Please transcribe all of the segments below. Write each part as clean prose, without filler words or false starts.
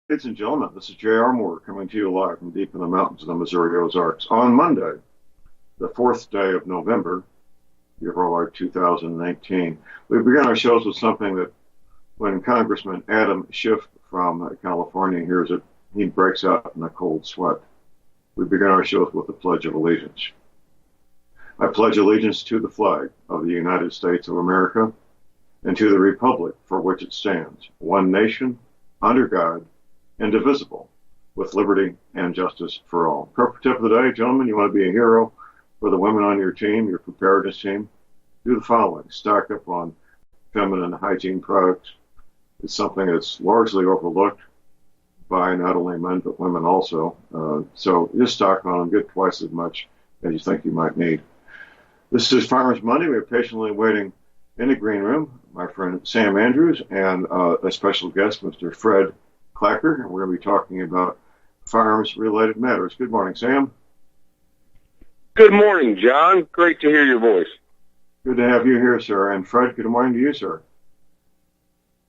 Ladies and gentlemen, this is J.R. Moore coming to you live from deep in the mountains of the Missouri Ozarks on Monday, the 4th day of November, year of our Lord 2019. We began our shows with something that when Congressman Adam Schiff from California hears it, he breaks out in a cold sweat. We begin our shows with the Pledge of Allegiance. I pledge allegiance to the flag of the United States of America and to the republic for which it stands, one nation, under God, indivisible, with liberty and justice for all. Purpose tip of the day, gentlemen, you want to be a hero for the women on your team, your preparedness team, do the following. Stock up on feminine hygiene products. It's something that's largely overlooked by not only men, but women also. So just stock on them, get twice as much as you think you might need. This is Farmers Monday. We're patiently waiting in the green room, my friend Sam Andrews, and a special guest, Mr. Fred Clacker, and we're going to be talking about farms-related matters. Good morning, Sam. Good morning, John. Great to hear your voice. Good to have you here, sir. And Fred, good morning to you, sir.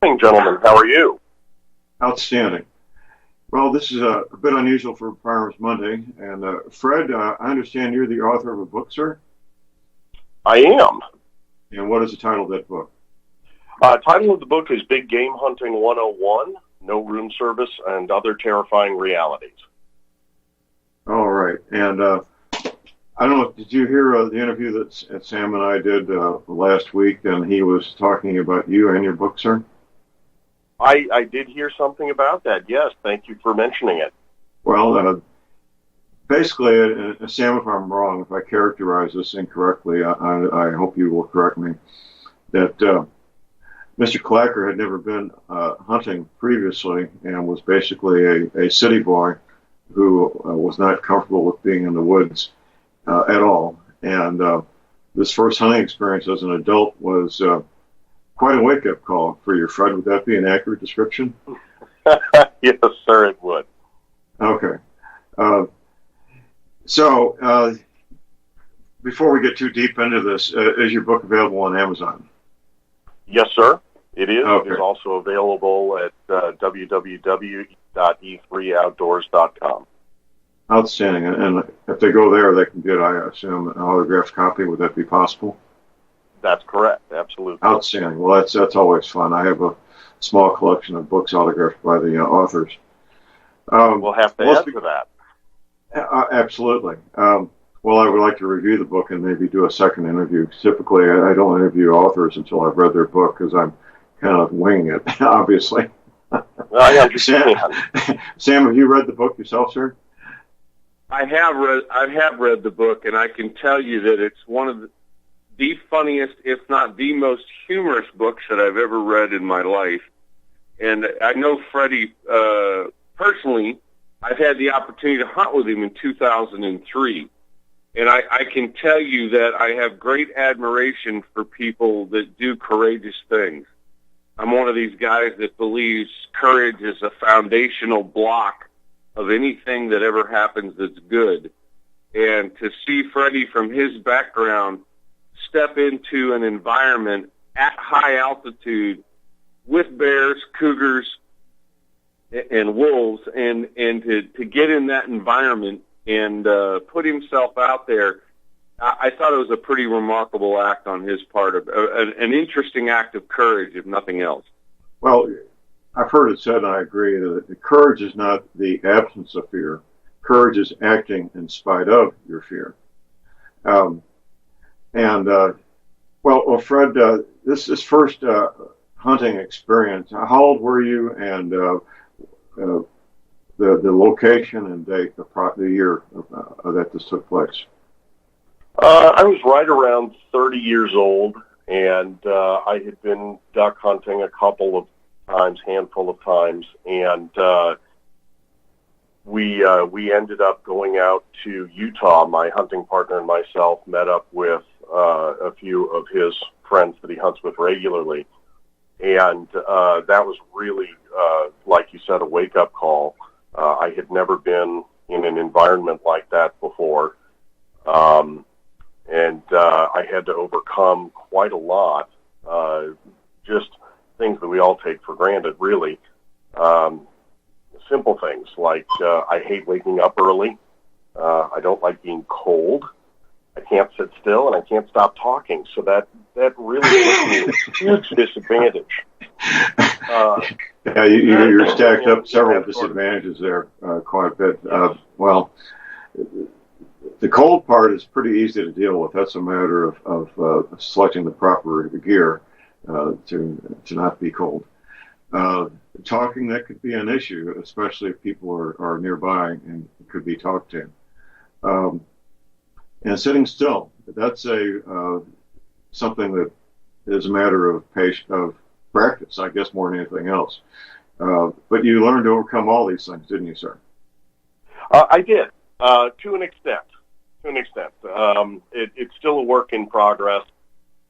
Good morning, gentlemen. How are you? Outstanding. Well, this is a bit unusual for Farmers Monday. And Fred, I understand you're the author of a book, sir? I am. And what is the title of that book? Title of the book is Big Game Hunting 101, No Room Service and Other Terrifying Realities. All right. And I don't know, did you hear the interview that Sam and I did last week, and he was talking about you and your book, sir? I did hear something about that, yes. Thank you for mentioning it. Well, basically, Sam, if I'm wrong, if I characterize this incorrectly, I hope you will correct me, that Mr. Clacker had never been hunting previously and was basically a city boy who was not comfortable with being in the woods at all. And this first hunting experience as an adult was quite a wake-up call for you, Fred. Would that be an accurate description? Yes, sir, it would. Okay. So before we get too deep into this, is your book available on Amazon? Yes, sir, it is. Okay. It is also available at www.e3outdoors.com. Outstanding. And if they go there, they can get, I assume, an autographed copy. Would that be possible? That's correct. Absolutely. Outstanding. Well, that's always fun. I have a small collection of books autographed by the authors. We'll have to add to that. Absolutely. Well, I would like to review the book and maybe do a second interview. Typically, I don't interview authors until I've read their book because I'm kind of winging it, obviously. I understand. Sam, have you read the book yourself, sir? I have read the book, and I can tell you that it's one of the funniest, if not the most humorous books that I've ever read in my life. And I know Freddie personally. I've had the opportunity to hunt with him in 2003. And I can tell you that I have great admiration for people that do courageous things. I'm one of these guys that believes courage is a foundational block of anything that ever happens that's good. And to see Freddie from his background step into an environment at high altitude with bears, cougars, and wolves, and to get in that environment and put himself out there, I thought it was a pretty remarkable act on his part, an interesting act of courage, if nothing else. Well, I've heard it said, and I agree, that courage is not the absence of fear. Courage is acting in spite of your fear. Well, Fred, this first hunting experience, how old were you, and the location and date, the year that this took place? I was right around 30 years old, and I had been duck hunting a couple of times, handful of times, and we ended up going out to Utah. My hunting partner and myself met up with a few of his friends that he hunts with regularly, and that was really, like you said, a wake-up call. I had never been in an environment like that before, and I had to overcome quite a lot, just things that we all take for granted, really. simple things like I hate waking up early. I don't like being cold. I can't sit still, and I can't stop talking. So that really puts me at a huge disadvantage. Yeah, you're stacked up several disadvantages there, quite a bit. Well, the cold part is pretty easy to deal with. That's a matter of selecting the proper gear to not be cold. Talking, that could be an issue, especially if people are nearby and could be talked to. And sitting still, that's something that is a matter of practice, I guess, more than anything else. But you learned to overcome all these things, didn't you, sir? I did, to an extent. It's still a work in progress.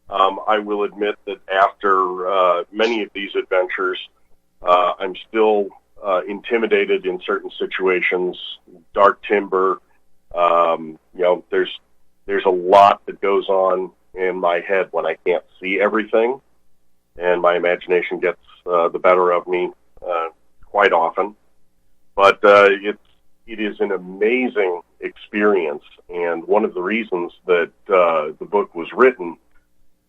I will admit that after many of these adventures, I'm still intimidated in certain situations. Dark timber, there's a lot that goes on in my head when I can't see everything, and my imagination gets the better of me quite often. But it is an amazing experience, and one of the reasons that the book was written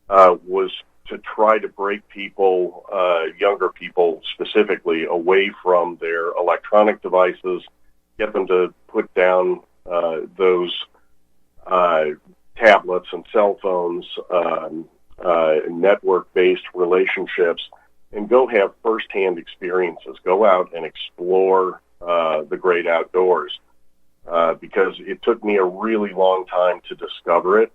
was to try to break people, younger people specifically, away from their electronic devices, get them to put down those tablets and cell phones, network-based relationships, and go have first-hand experiences. Go out and explore the great outdoors, because it took me a really long time to discover it.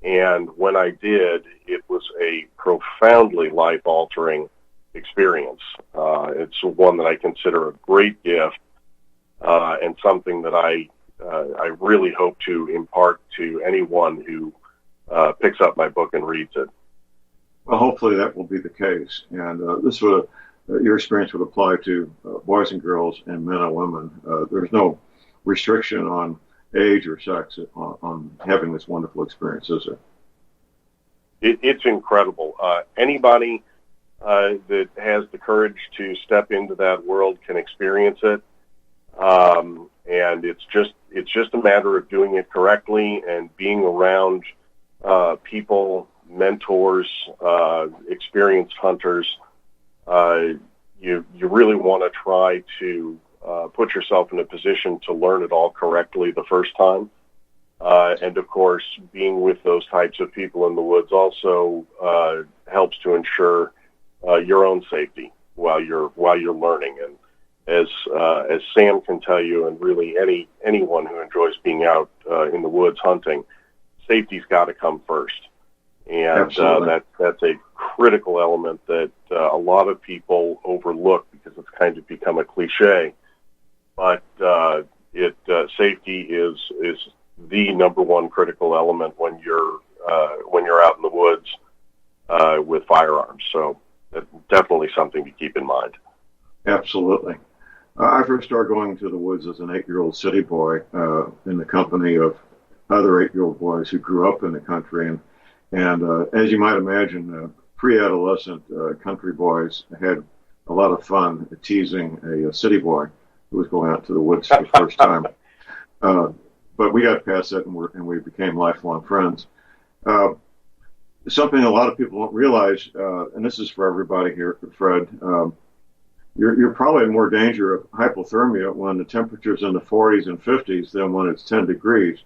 And when I did, it was a profoundly life-altering experience. It's one that I consider a great gift, and something that I really hope to impart to anyone who picks up my book and reads it. Well, hopefully that will be the case. And your experience would apply to boys and girls and men and women. There's no restriction on age or sex on having this wonderful experience, is there? It's incredible. Anybody that has the courage to step into that world can experience it, and it's just a matter of doing it correctly and being around people, mentors, experienced hunters. You really want to try to put yourself in a position to learn it all correctly the first time. And of course, being with those types of people in the woods also helps to ensure your own safety while you're learning. And as Sam can tell you, and really anyone who enjoys being out in the woods hunting, safety's got to come first. And that's a critical element that a lot of people overlook because it's kind of become a cliche. But safety is the number one critical element when you're out in the woods with firearms. So that's definitely something to keep in mind. Absolutely. I first started going to the woods as an 8-year-old city boy in the company of other 8-year-old boys who grew up in the country. And as you might imagine, pre-adolescent country boys had a lot of fun teasing a city boy who was going out to the woods for the first time. But we got past that, and we became lifelong friends. Something a lot of people don't realize, and this is for everybody here, Fred, you're probably in more danger of hypothermia when the temperature's in the 40s and 50s than when it's 10 degrees.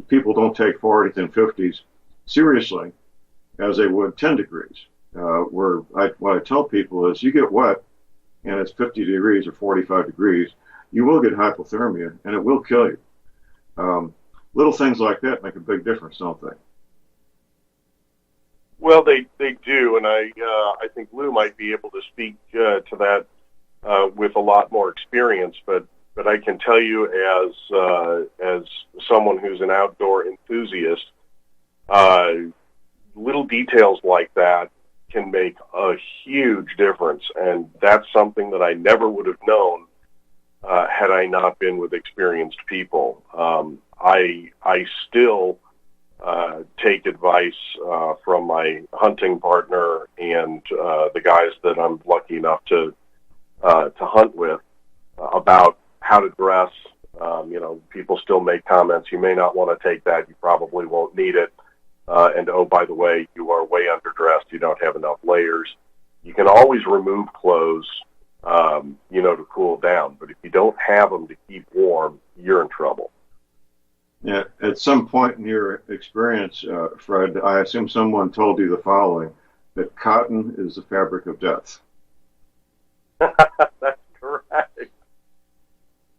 People don't take 40s and 50s seriously as they would 10 degrees. What I tell people is you get wet and it's 50 degrees or 45 degrees, you will get hypothermia and it will kill you. Little things like that make a big difference, don't they? Well, they do, and I think Lou might be able to speak to that with a lot more experience. But I can tell you, as someone who's an outdoor enthusiast, little details like that can make a huge difference, and that's something that I never would have known had I not been with experienced people. I still take advice from my hunting partner and the guys that I'm lucky enough to hunt with about how to dress. People still make comments. You may not want to take that. You probably won't need it. And oh, by the way, you are way underdressed. You don't have enough layers. You can always remove clothes, to cool down. But if you don't have them to keep warm, you're in trouble. Yeah. At some point in your experience, Fred, I assume someone told you the following, that cotton is the fabric of death. That's correct.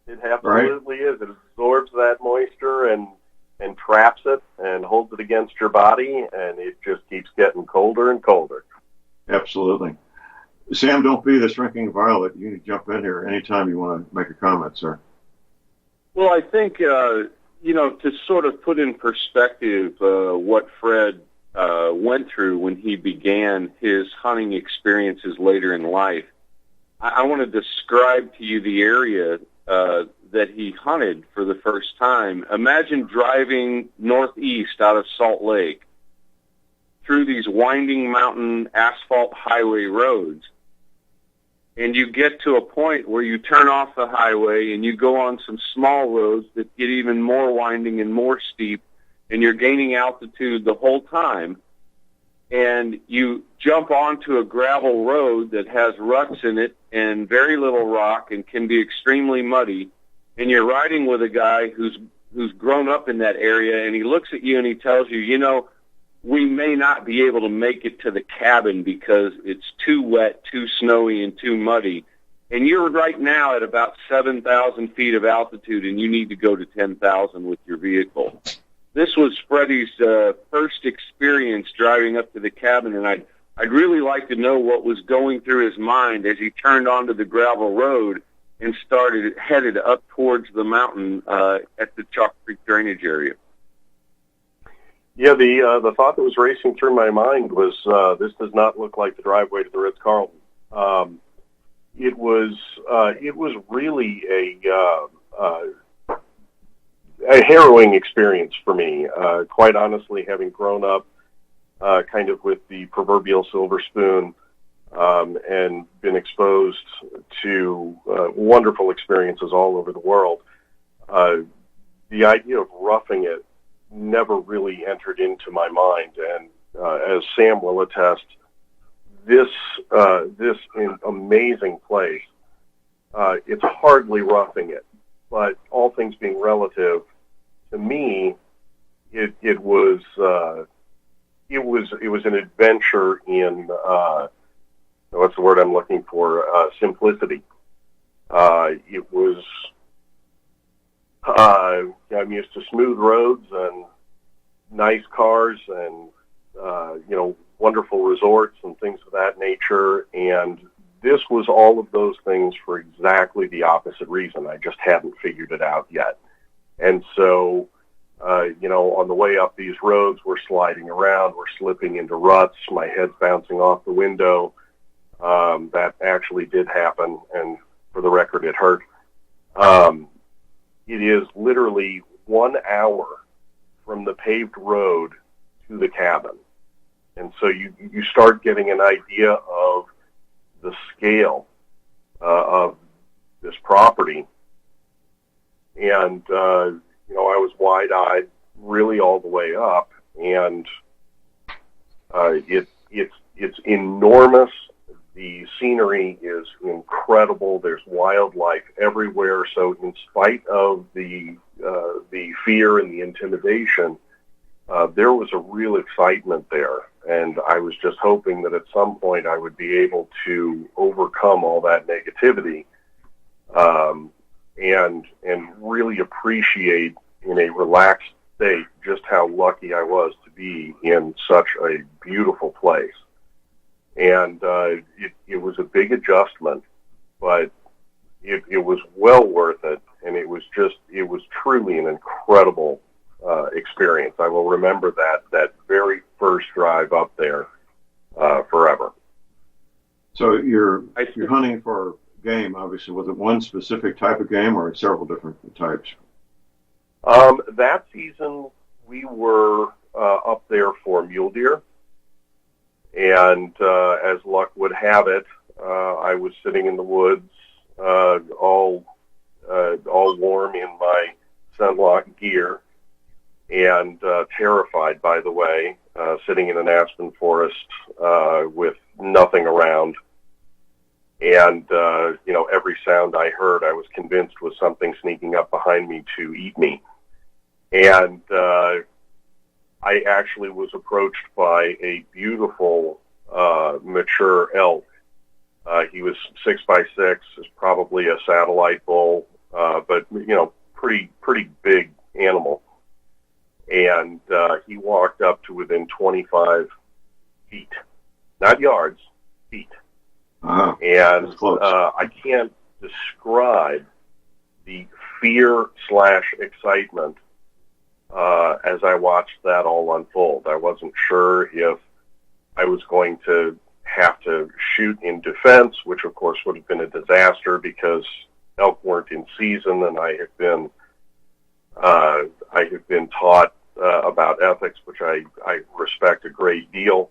It absolutely is. It absorbs that moisture and traps it and holds it against your body, and it just keeps getting colder and colder. Absolutely. Sam, don't be the shrinking violet. You can jump in here anytime you want to make a comment, sir. Well, I think, to sort of put in perspective what Fred went through when he began his hunting experiences later in life, I want to describe to you the area that he hunted for the first time. Imagine driving northeast out of Salt Lake through these winding mountain asphalt highway roads, and you get to a point where you turn off the highway and you go on some small roads that get even more winding and more steep, and you're gaining altitude the whole time, and you jump onto a gravel road that has ruts in it and very little rock and can be extremely muddy, and you're riding with a guy who's grown up in that area, and he looks at you and he tells you, we may not be able to make it to the cabin because it's too wet, too snowy, and too muddy. And you're right now at about 7,000 feet of altitude, and you need to go to 10,000 with your vehicle. This was Freddie's first experience driving up to the cabin, and I'd really like to know what was going through his mind as he turned onto the gravel road and headed up towards the mountain at the Chalk Creek drainage area. Yeah, the thought that was racing through my mind was, this does not look like the driveway to the Ritz-Carlton. It was really a harrowing experience for me. Quite honestly, having grown up kind of with the proverbial silver spoon, and been exposed to wonderful experiences all over the world, the idea of roughing it never really entered into my mind. And as Sam will attest, this amazing place, it's hardly roughing it, but all things being relative, to me, it was an adventure in what's the word I'm looking for? Simplicity. It was. I'm used to smooth roads and nice cars and wonderful resorts and things of that nature, and this was all of those things for exactly the opposite reason. I just hadn't figured it out yet. And so, on the way up these roads, we're sliding around, we're slipping into ruts, my head's bouncing off the window. That actually did happen, and for the record, it hurt. It is literally 1 hour from the paved road to the cabin. And so you start getting an idea of the scale of this property. And, I was wide-eyed really all the way up, and it's enormous. The scenery is incredible. There's wildlife everywhere. So in spite of the fear and the intimidation, there was a real excitement there. And I was just hoping that at some point I would be able to overcome all that negativity, and really appreciate in a relaxed state just how lucky I was to be in such a beautiful place. And it was a big adjustment, but it was well worth it, and it was truly an incredible experience. I will remember that very first drive up there forever. So you're hunting for game, obviously. Was it one specific type of game or several different types? That season, we were up there for mule deer. And as luck would have it, I was sitting in the woods all warm in my sunlock gear, and terrified, by the way, sitting in an aspen forest with nothing around. And, every sound I heard, I was convinced was something sneaking up behind me to eat me. And I actually was approached by a beautiful, mature elk. He was 6'6", is probably a satellite bull, but, pretty big animal. And he walked up to within 25 feet, not yards, feet. Uh-huh. And I can't describe the fear/excitement as I watched that all unfold. I wasn't sure if I was going to have to shoot in defense, which of course would have been a disaster because elk weren't in season, and I have been taught about ethics, which I respect a great deal.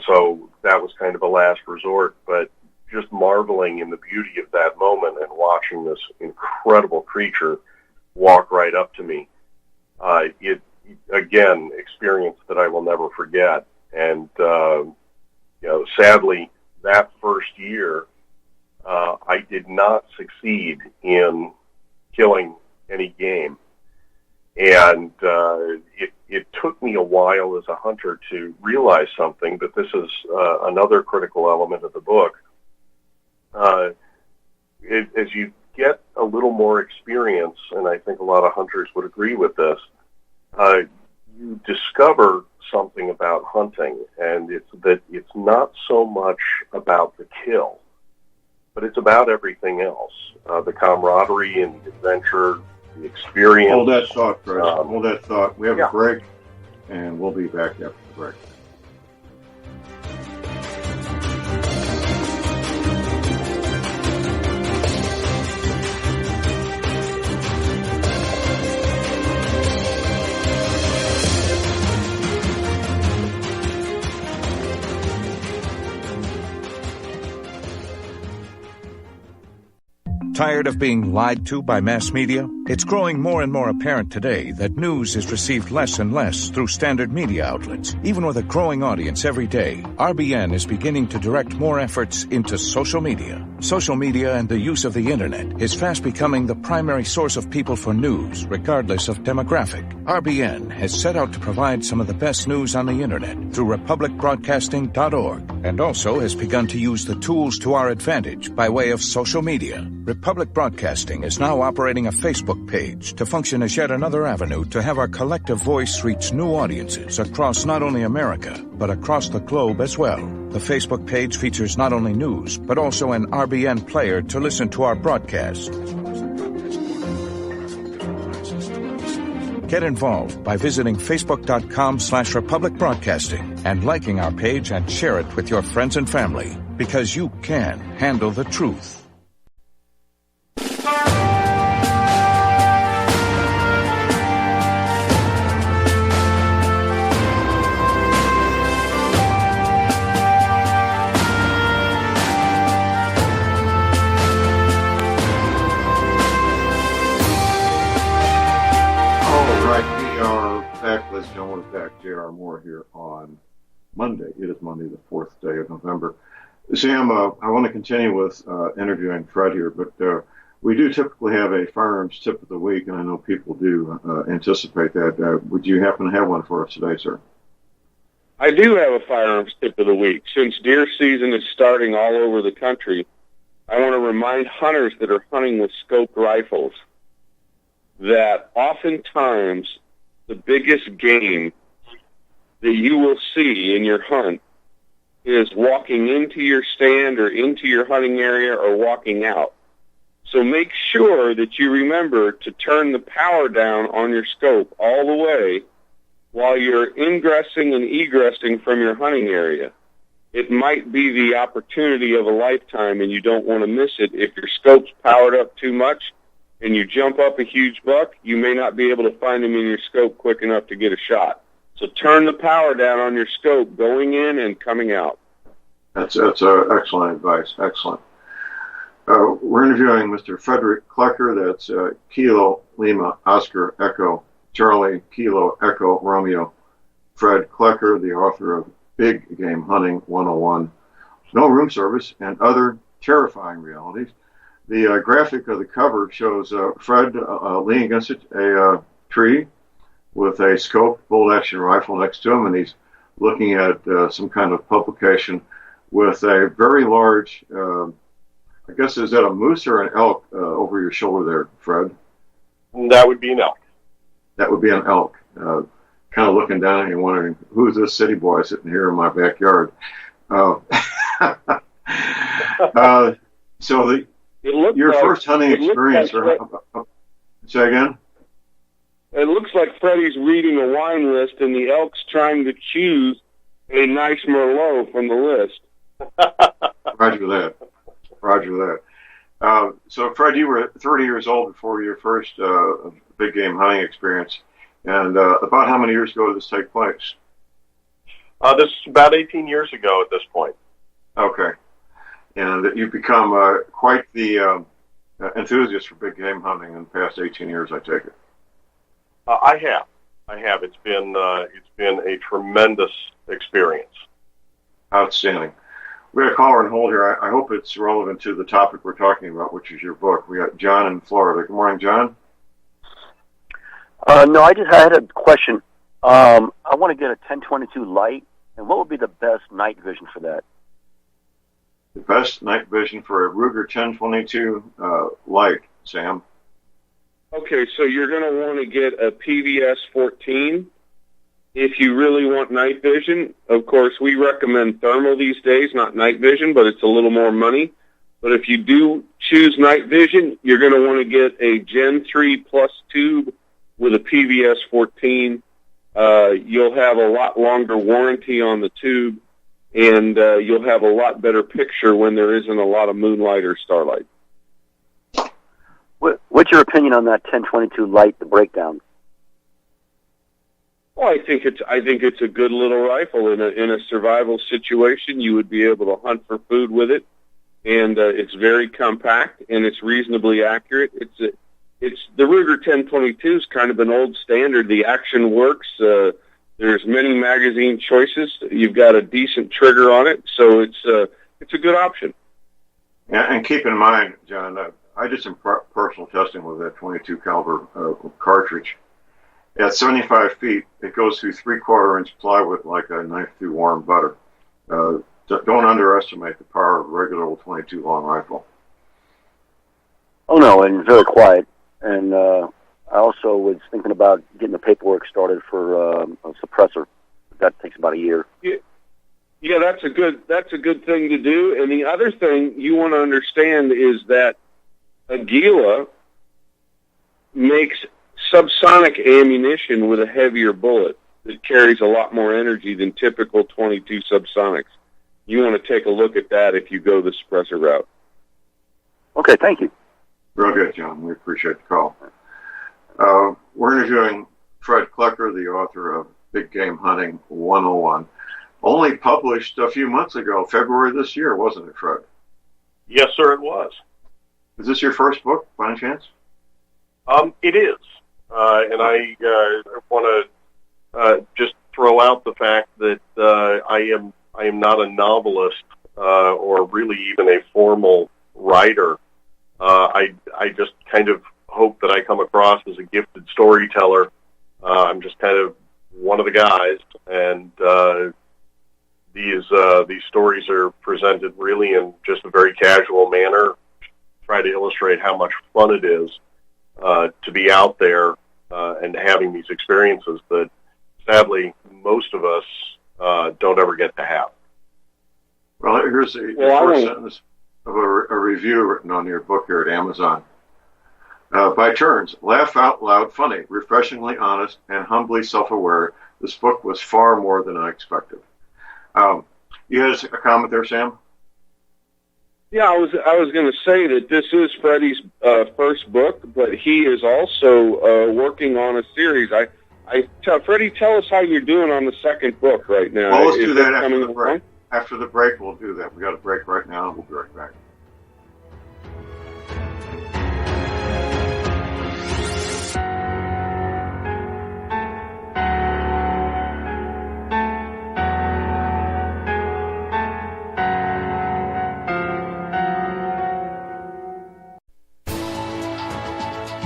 So that was kind of a last resort, but just marveling in the beauty of that moment and watching this incredible creature walk right up to me. It again, experience that I will never forget. And, sadly, that first year, I did not succeed in killing any game. And it took me a while as a hunter to realize something, but this is another critical element of the book. As you get a little more experience, and I think a lot of hunters would agree with this, you discover something about hunting, and it's that it's not so much about the kill, but it's about everything else. The camaraderie and adventure, the experience. Hold that thought, Chris. Hold that thought. We have a break, and we'll be back after the break. Tired of being lied to by mass media? It's growing more and more apparent today that news is received less and less through standard media outlets. Even with a growing audience every day, RBN is beginning to direct more efforts into social media. Social media and the use of the internet is fast becoming the primary source of people for news, regardless of demographic. RBN has set out to provide some of the best news on the internet through republicbroadcasting.org, and also has begun to use the tools to our advantage by way of social media. Republic Broadcasting is now operating a Facebook page to function as yet another avenue to have our collective voice reach new audiences across not only America, but across the globe as well. The Facebook page features not only news, but also an RBN player to listen to our broadcasts. Get involved by visiting facebook.com/Republic Broadcasting and liking our page and share it with your friends and family, because you can handle the truth. J.R. Moore here on Monday. It is Monday, the 4th day of November. Sam, I want to continue with interviewing Fred here, but we do typically have a firearms tip of the week, and I know people do anticipate that. Would you happen to have one for us today, sir? I do have a firearms tip of the week. Since deer season is starting all over the country, I want to remind hunters that are hunting with scoped rifles that oftentimes the biggest game that you will see in your hunt is walking into your stand or into your hunting area or walking out. So make sure that you remember to turn the power down on your scope all the way while you're ingressing and egressing from your hunting area. It might be the opportunity of a lifetime, and you don't want to miss it. If your scope's powered up too much and you jump up a huge buck, you may not be able to find him in your scope quick enough to get a shot. So turn the power down on your scope going in and coming out. That's excellent advice. Excellent. We're interviewing Mr. Frederick Klecker. That's Kilo Lima Oscar Echo Charlie Kilo Echo Romeo. Fred Klecker, the author of Big Game Hunting 101, No Room Service, and Other Terrifying Realities. The graphic of the cover shows Fred leaning against a tree with a scope bolt-action rifle next to him, and he's looking at some kind of publication with a very large, I guess, is that a moose or an elk over your shoulder there, Fred? That would be an elk. That would be an elk. Kind of looking down and wondering, who's this city boy sitting here in my backyard? So your first hunting experience, say again? It looks like Freddie's reading a wine list and the elk's trying to choose a nice Merlot from the list. Roger that. So, Fred, you were 30 years old before your first big game hunting experience. And about how many years ago did this take place? This is about 18 years ago at this point. Okay. And you've become quite the enthusiast for big game hunting in the past 18 years, I take it. I have. It's been a tremendous experience. Outstanding. We got a caller on hold here. I hope it's relevant to the topic we're talking about, which is your book. We got John in Florida. Good morning, John. No, I had a question. I want to get a 1022 light, and what would be the best night vision for that? The best night vision for a Ruger 1022 light, Sam. Okay, so you're going to want to get a PVS 14 if you really want night vision. Of course, we recommend thermal these days, not night vision, but it's a little more money. But if you do choose night vision, you're going to want to get a Gen 3 Plus tube with a PVS 14. You'll have a lot longer warranty on the tube, and you'll have a lot better picture when there isn't a lot of moonlight or starlight. What's your opinion on that 1022 light, the breakdown? Well, I think it's a good little rifle in a survival situation. You would be able to hunt for food with it, and it's very compact and it's reasonably accurate. It's the Ruger 1022 is kind of an old standard. The action works. There's many magazine choices. You've got a decent trigger on it, so it's a good option. Yeah, and keep in mind, John, I did some personal testing with that 22 caliber cartridge. At 75 feet, it goes through 3/4-inch plywood like a knife through warm butter. Don't underestimate the power of a regular old 22 long rifle. Oh no, and very quiet. And I also was thinking about getting the paperwork started for a suppressor. That takes about a year. Yeah, that's a good thing to do. And the other thing you want to understand is that Aguila makes subsonic ammunition with a heavier bullet that carries a lot more energy than typical 22 subsonics. You want to take a look at that if you go the suppressor route. Okay, thank you. Real good, John. We appreciate the call. We're interviewing Fred Klecker, the author of Big Game Hunting 101. Only published a few months ago, February this year, wasn't it, Fred? Yes, sir, it was. Is this your first book, by any chance? It is. And I want to just throw out the fact that I am not a novelist or really even a formal writer. I just kind of hope that I come across as a gifted storyteller. I'm just kind of one of the guys, and these stories are presented really in just a very casual manner. Try to illustrate how much fun it is to be out there and having these experiences that sadly most of us don't ever get to have. Well, here's the first sentence of a review written on your book here at Amazon. By turns, laugh out loud, funny, refreshingly honest, and humbly self-aware, this book was far more than I expected. You had a comment there, Sam? Yeah, I was going to say that this is Freddie's first book, but he is also working on a series. Freddie, tell us how you're doing on the second book right now. Well, let's do that after the break. After the break, we'll do that. We got a break right now. We'll be right back.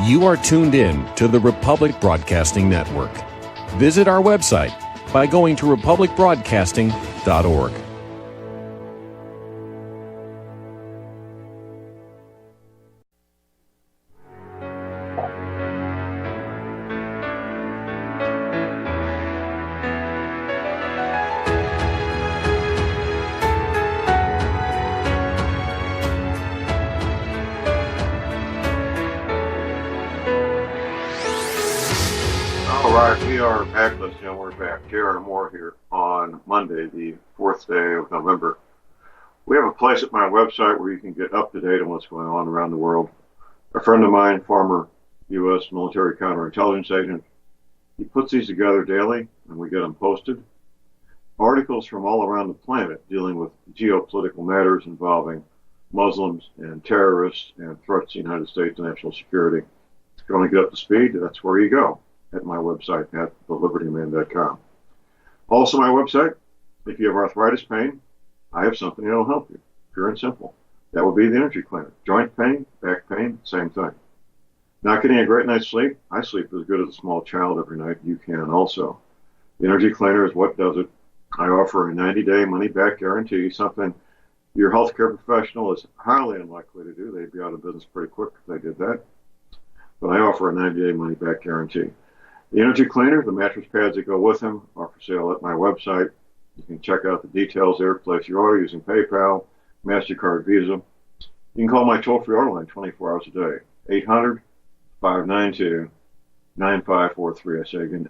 You are tuned in to the Republic Broadcasting Network. Visit our website by going to republicbroadcasting.org. All right, we are back, ladies and gentlemen. We're back. J.R. Moore here on Monday, the 4th day of November. We have a place at my website where you can get up to date on what's going on around the world. A friend of mine, former U.S. military counterintelligence agent, he puts these together daily, and we get them posted. Articles from all around the planet dealing with geopolitical matters involving Muslims and terrorists and threats to the United States national security. If you want to get up to speed, that's where you go, at my website at thelibertyman.com. Also my website, if you have arthritis pain, I have something that'll help you, pure and simple. That would be the energy cleaner. Joint pain, back pain, same thing. Not getting a great night's sleep? I sleep as good as a small child every night. You can also. The energy cleaner is what does it. I offer a 90-day money-back guarantee, something your healthcare professional is highly unlikely to do. They'd be out of business pretty quick if they did that. But I offer a 90-day money-back guarantee. The energy cleaner, the mattress pads that go with them, are for sale at my website. You can check out the details there, place your order using PayPal, MasterCard, Visa. You can call my toll-free order line 24 hours a day, 800-592-9543. I say again,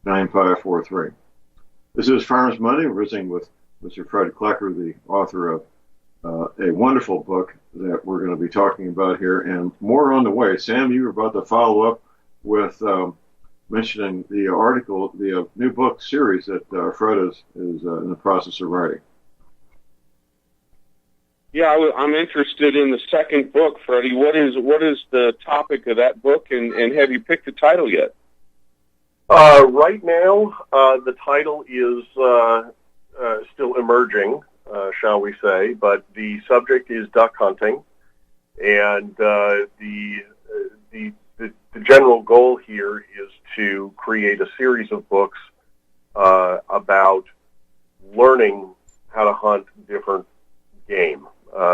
800-592-9543. This is Farmers Monday. We're visiting with Mr. Fred Klecker, the author of a wonderful book that we're going to be talking about here, and more on the way. Sam, you were about to follow up with mentioning the article, the new book series that Fred is in the process of writing. Yeah, I'm interested in the second book, Freddie. What is the topic of that book, and have you picked the title yet? Right now, the title is still emerging, shall we say, but the subject is duck hunting, and the general goal here is to create a series of books about learning how to hunt different game.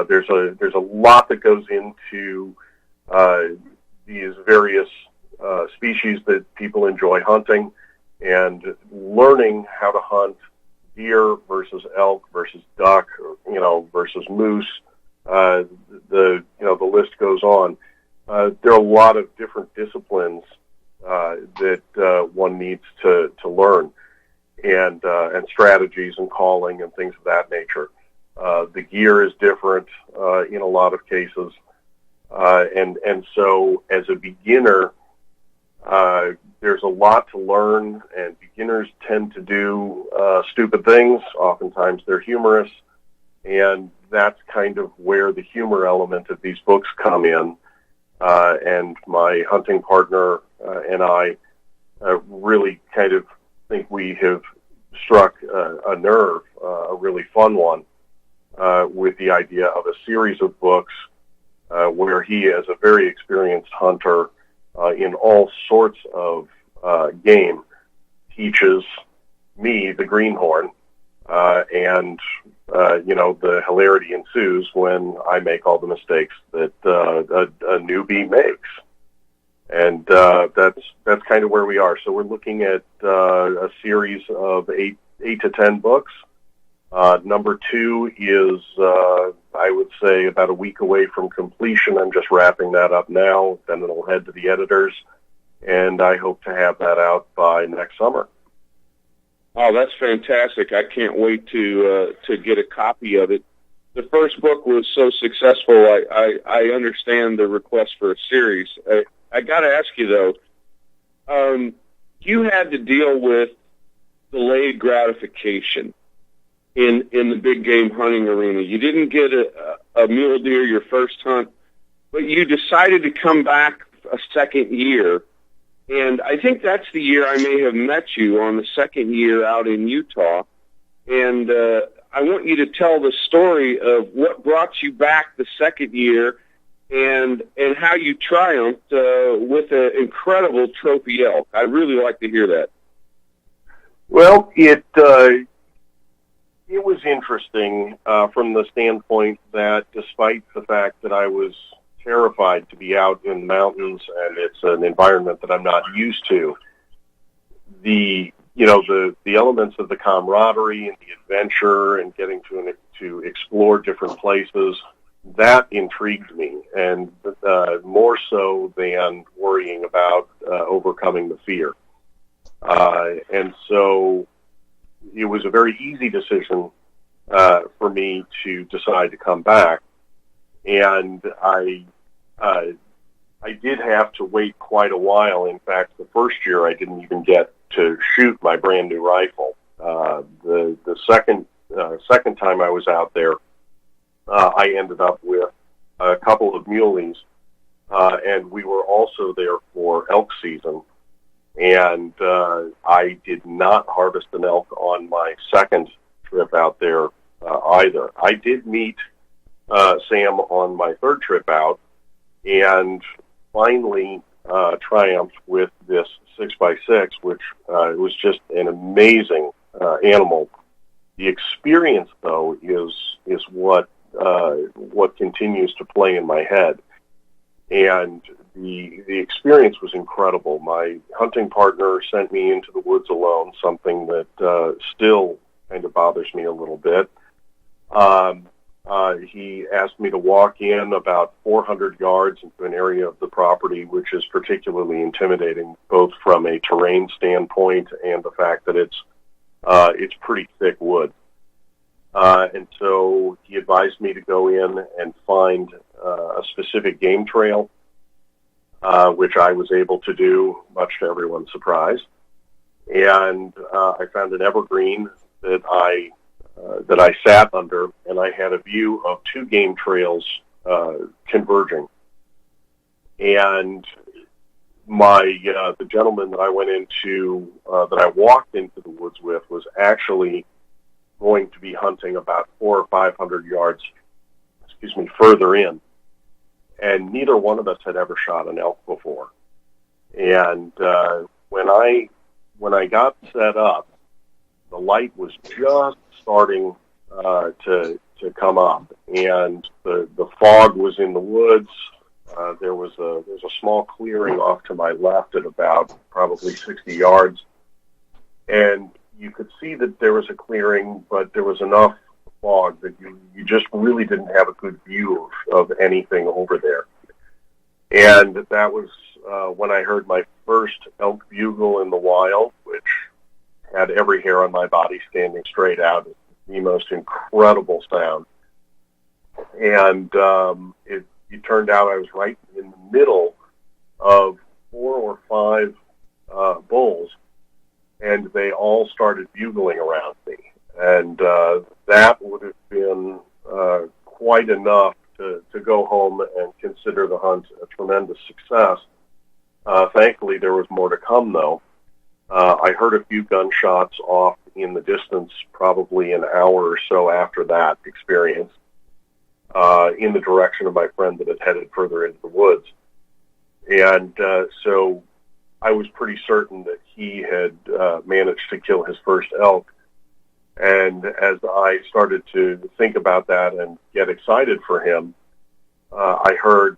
There's a lot that goes into these various species that people enjoy hunting, and learning how to hunt deer versus elk versus duck, versus moose. The list goes on. There are a lot of different disciplines that one needs to learn, and strategies and calling and things of that nature. The gear is different in a lot of cases, and so as a beginner, there's a lot to learn, and beginners tend to do stupid things. Oftentimes they're humorous, and that's kind of where the humor element of these books come in. And my hunting partner and I really kind of think we have struck a nerve, a really fun one, with the idea of a series of books where he, as a very experienced hunter in all sorts of game, teaches me, the greenhorn, and the hilarity ensues when I make all the mistakes that a newbie makes, and that's kind of where we are. So we're looking at a series of eight to 10 books. Number 2 is, I would say, about a week away from completion. I'm just wrapping that up now. Then it'll head to the editors, and I hope to have that out by next summer. Oh, that's fantastic. I can't wait to get a copy of it. The first book was so successful, I understand the request for a series. I got to ask you, though, you had to deal with delayed gratification in the big game hunting arena. You didn't get a mule deer your first hunt, but you decided to come back a second year. And I think that's the year I may have met you, on the second year out in Utah. And I want you to tell the story of what brought you back the second year and how you triumphed with an incredible trophy elk. I'd really like to hear that. Well, it was interesting from the standpoint that despite the fact that I was terrified to be out in the mountains and it's an environment that I'm not used to, the elements of the camaraderie and the adventure and getting to explore different places, that intrigued me, and more so than worrying about overcoming the fear. And so it was a very easy decision for me to decide to come back. And I did have to wait quite a while. In fact, the first year I didn't even get to shoot my brand new rifle. The second time I was out there, I ended up with a couple of muleys, and we were also there for elk season. And I did not harvest an elk on my second trip out there either. I did meet Sam on my third trip out, and finally triumphed with this 6x6, which was just an amazing animal. The experience, though, is what continues to play in my head, and the experience was incredible. My hunting partner sent me into the woods alone, something that still kind of bothers me a little bit. He asked me to walk in about 400 yards into an area of the property which is particularly intimidating, both from a terrain standpoint and the fact that it's pretty thick wood. And so he advised me to go in and find a specific game trail, which I was able to do, much to everyone's surprise. And I found an evergreen that I sat under, and I had a view of two game trails converging. And the gentleman that I went into, that I walked into the woods with, was actually going to be hunting about 400 or 500 yards, further in. And neither one of us had ever shot an elk before. And when I got set up, the light was just starting to come up, and the fog was in the woods. There's a small clearing off to my left at about probably 60 yards, and you could see that there was a clearing, but there was enough fog that you just really didn't have a good view of anything over there. And that was when I heard my first elk bugle in the wild, which had every hair on my body standing straight out. It's the most incredible sound. And it turned out I was right in the middle of 4 or 5 bulls, and they all started bugling around me. And that would have been quite enough to go home and consider the hunt a tremendous success. Thankfully, there was more to come, though. I heard a few gunshots off in the distance, probably an hour or so after that experience, in the direction of my friend that had headed further into the woods. And so I was pretty certain that he had managed to kill his first elk. And as I started to think about that and get excited for him, I heard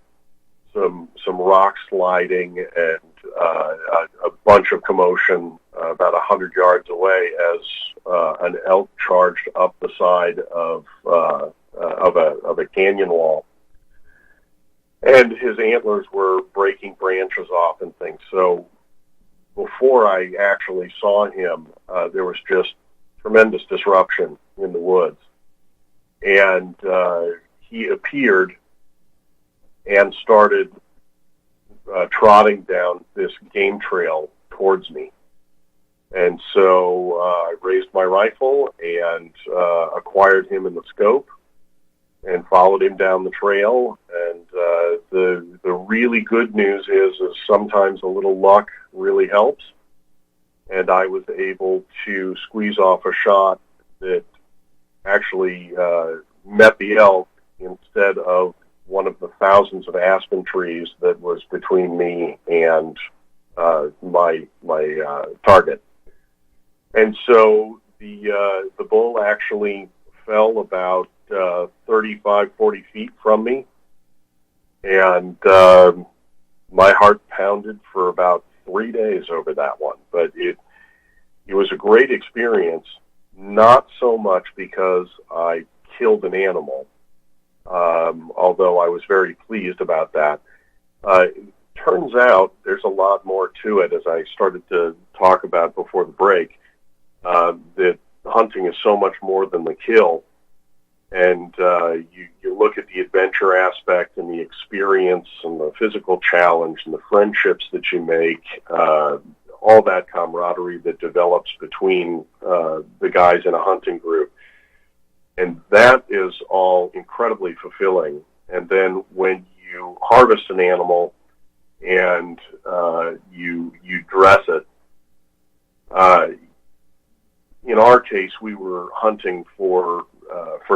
some rock sliding and a bunch of commotion about 100 yards away as an elk charged up the side of a canyon wall, and his antlers were breaking branches off and things. So before I actually saw him, there was just tremendous disruption in the woods, and he appeared and started trotting down this game trail towards me. And so I raised my rifle and acquired him in the scope, and followed him down the trail. And the really good news is sometimes a little luck really helps. And I was able to squeeze off a shot that actually met the elk instead of one of the thousands of aspen trees that was between me and my target. And so the bull actually fell about 35, 40 feet from me, and my heart pounded for about 3 days over that one. But it was a great experience, not so much because I killed an animal, although I was very pleased about that. Turns out there's a lot more to it, as I started to talk about before the break, that hunting is so much more than the kill. And you look at the adventure aspect and the experience and the physical challenge and the friendships that you make, all that camaraderie that develops between the guys in a hunting group. And that is all incredibly fulfilling. And then when you harvest an animal and you dress it, in our case, we were hunting for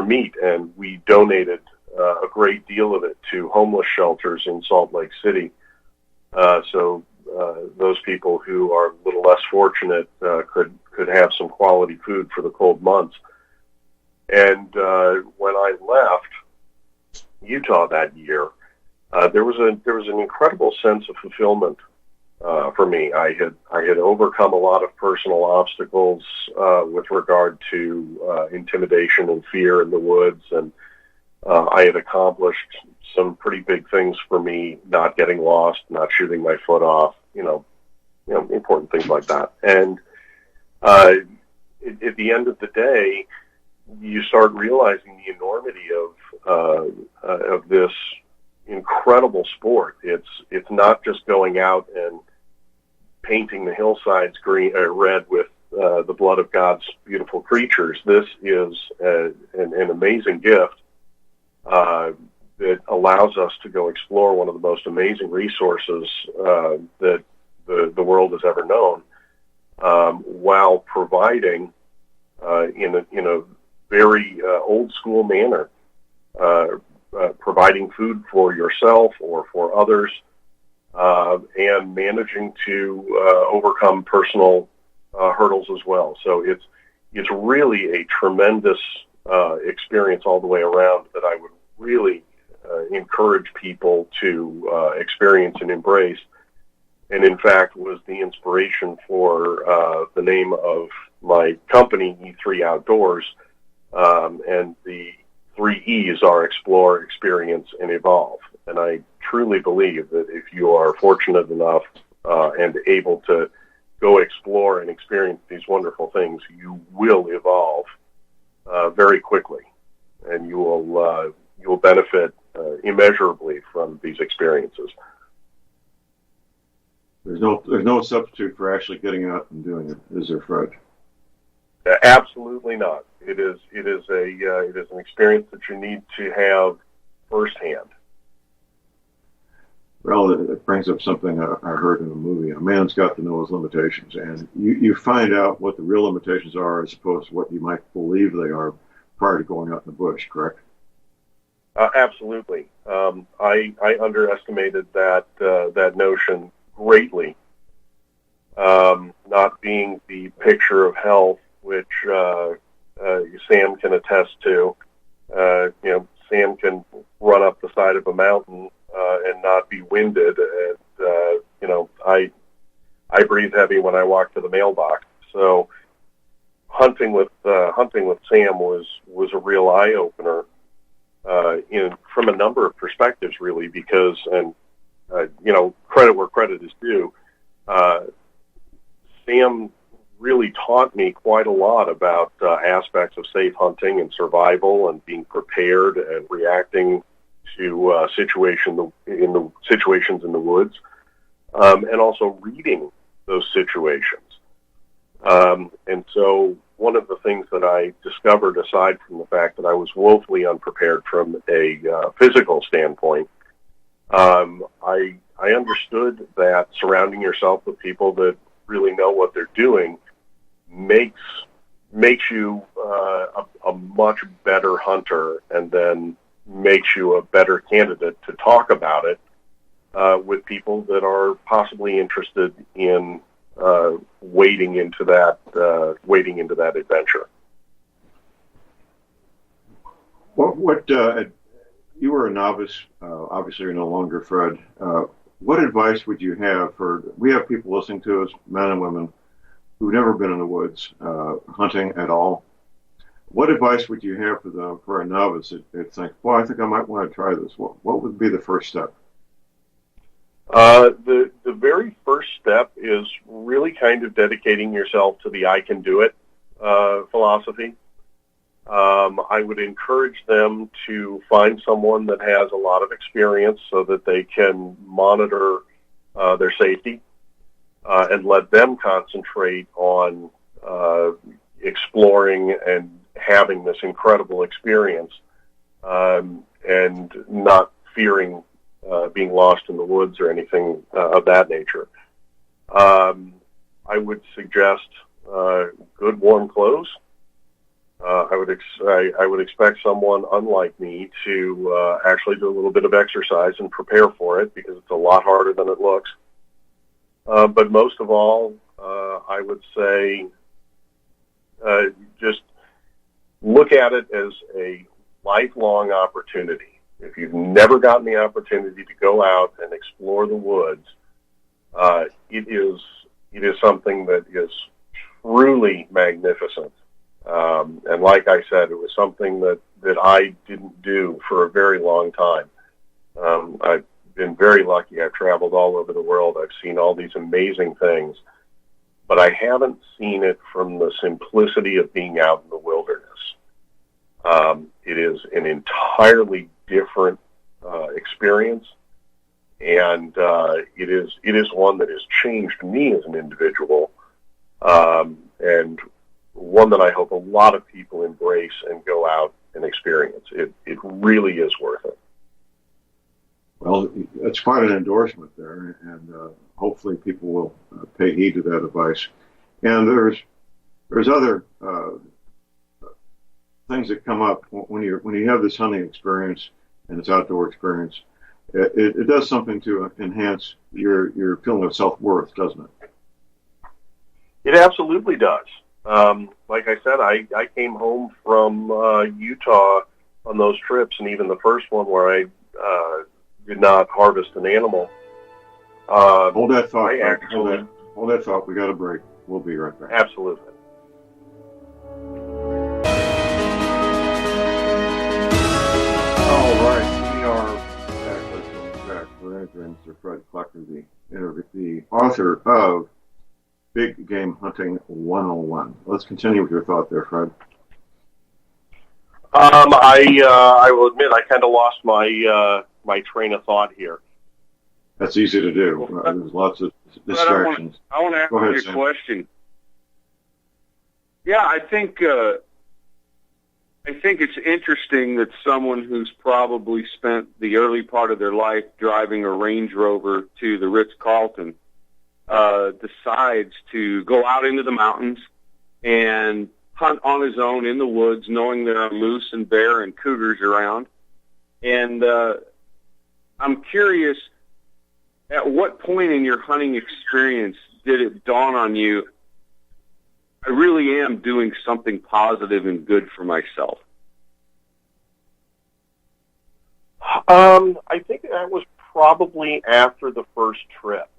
meat, and we donated a great deal of it to homeless shelters in Salt Lake City. So those people who are a little less fortunate could have some quality food for the cold months. And when I left Utah that year, there was an incredible sense of fulfillment for me. I had overcome a lot of personal obstacles with regard to intimidation and fear in the woods, and I had accomplished some pretty big things for me, not getting lost, not shooting my foot off, important things like that. And at the end of the day, you start realizing the enormity of this incredible sport. It's not just going out and painting the hillsides green or red with the blood of God's beautiful creatures. This is an amazing gift that allows us to go explore one of the most amazing resources that the world has ever known, while providing in a very old school manner, providing food for yourself or for others, and managing to overcome personal hurdles as well. So it's really a tremendous experience all the way around that I would really encourage people to experience and embrace. And in fact, was the inspiration for the name of my company, E3 Outdoors, and the 3 E's are explore, experience, and evolve. And I truly believe that if you are fortunate enough and able to go explore and experience these wonderful things, you will evolve very quickly, and you will benefit immeasurably from these experiences. There's no substitute for actually getting out and doing it, is there, Fred? Absolutely not. It is an experience that you need to have firsthand. Well, it brings up something I heard in a movie. A man's got to know his limitations, and you find out what the real limitations are as opposed to what you might believe they are prior to going out in the bush, correct? Absolutely. I underestimated that notion greatly. Not being the picture of health, which Sam can attest to. Sam can run up the side of a mountain and not be winded. And I breathe heavy when I walk to the mailbox. So hunting with Sam was a real eye opener from a number of perspectives, really, because credit where credit is due. Sam really taught me quite a lot about aspects of safe hunting and survival and being prepared and reacting to situations in the woods, and also reading those situations. And so one of the things that I discovered, aside from the fact that I was woefully unprepared from a physical standpoint. I understood that surrounding yourself with people that really know what they're doing makes you a much better hunter, and then makes you a better candidate to talk about it with people that are possibly interested in wading into that adventure. What you were a novice, obviously you're no longer, Fred. What advice would you have we have people listening to us, men and women, who've never been in the woods hunting at all. What advice would you have for a novice that think, well, I think I might want to try this? What would be the first step? The very first step is really kind of dedicating yourself to the I can do it philosophy. I would encourage them to find someone that has a lot of experience so that they can monitor their safety and let them concentrate on exploring and having this incredible experience and not fearing being lost in the woods or anything of that nature. I would suggest good warm clothes. I would expect someone unlike me to actually do a little bit of exercise and prepare for it, because it's a lot harder than it looks. But most of all, I would say just look at it as a lifelong opportunity. If you've never gotten the opportunity to go out and explore the woods, it is something that is truly magnificent. And like I said, it was something that I didn't do for a very long time. I've been very lucky. I've traveled all over the world. I've seen all these amazing things, but I haven't seen it from the simplicity of being out in the wilderness. It is an entirely different experience, and it is one that has changed me as an individual, and one that I hope a lot of people embrace and go out and experience. It really is worth it. Well, it's quite an endorsement there, and hopefully people will pay heed to that advice. And there's other things that come up when you have this hunting experience and this outdoor experience. It does something to enhance your feeling of self-worth, doesn't it? It absolutely does. Like I said, I came home from Utah on those trips, and even the first one where I did not harvest an animal. Hold that thought. Hold that thought. We got a break. We'll be right back. Absolutely. All right, we are back. We're interviewing Mr. Fred Klecker, the author of Big Game Hunting 101. Let's continue with your thought there, Fred. I will admit I kind of lost my train of thought here. That's easy to do. There's lots of distractions. I want to ask you a question. Yeah, I think it's interesting that someone who's probably spent the early part of their life driving a Range Rover to the Ritz-Carlton decides to go out into the mountains and hunt on his own in the woods, knowing there are moose and bear and cougars around. And I'm curious, at what point in your hunting experience did it dawn on you, I really am doing something positive and good for myself? I think that was probably after the first trip.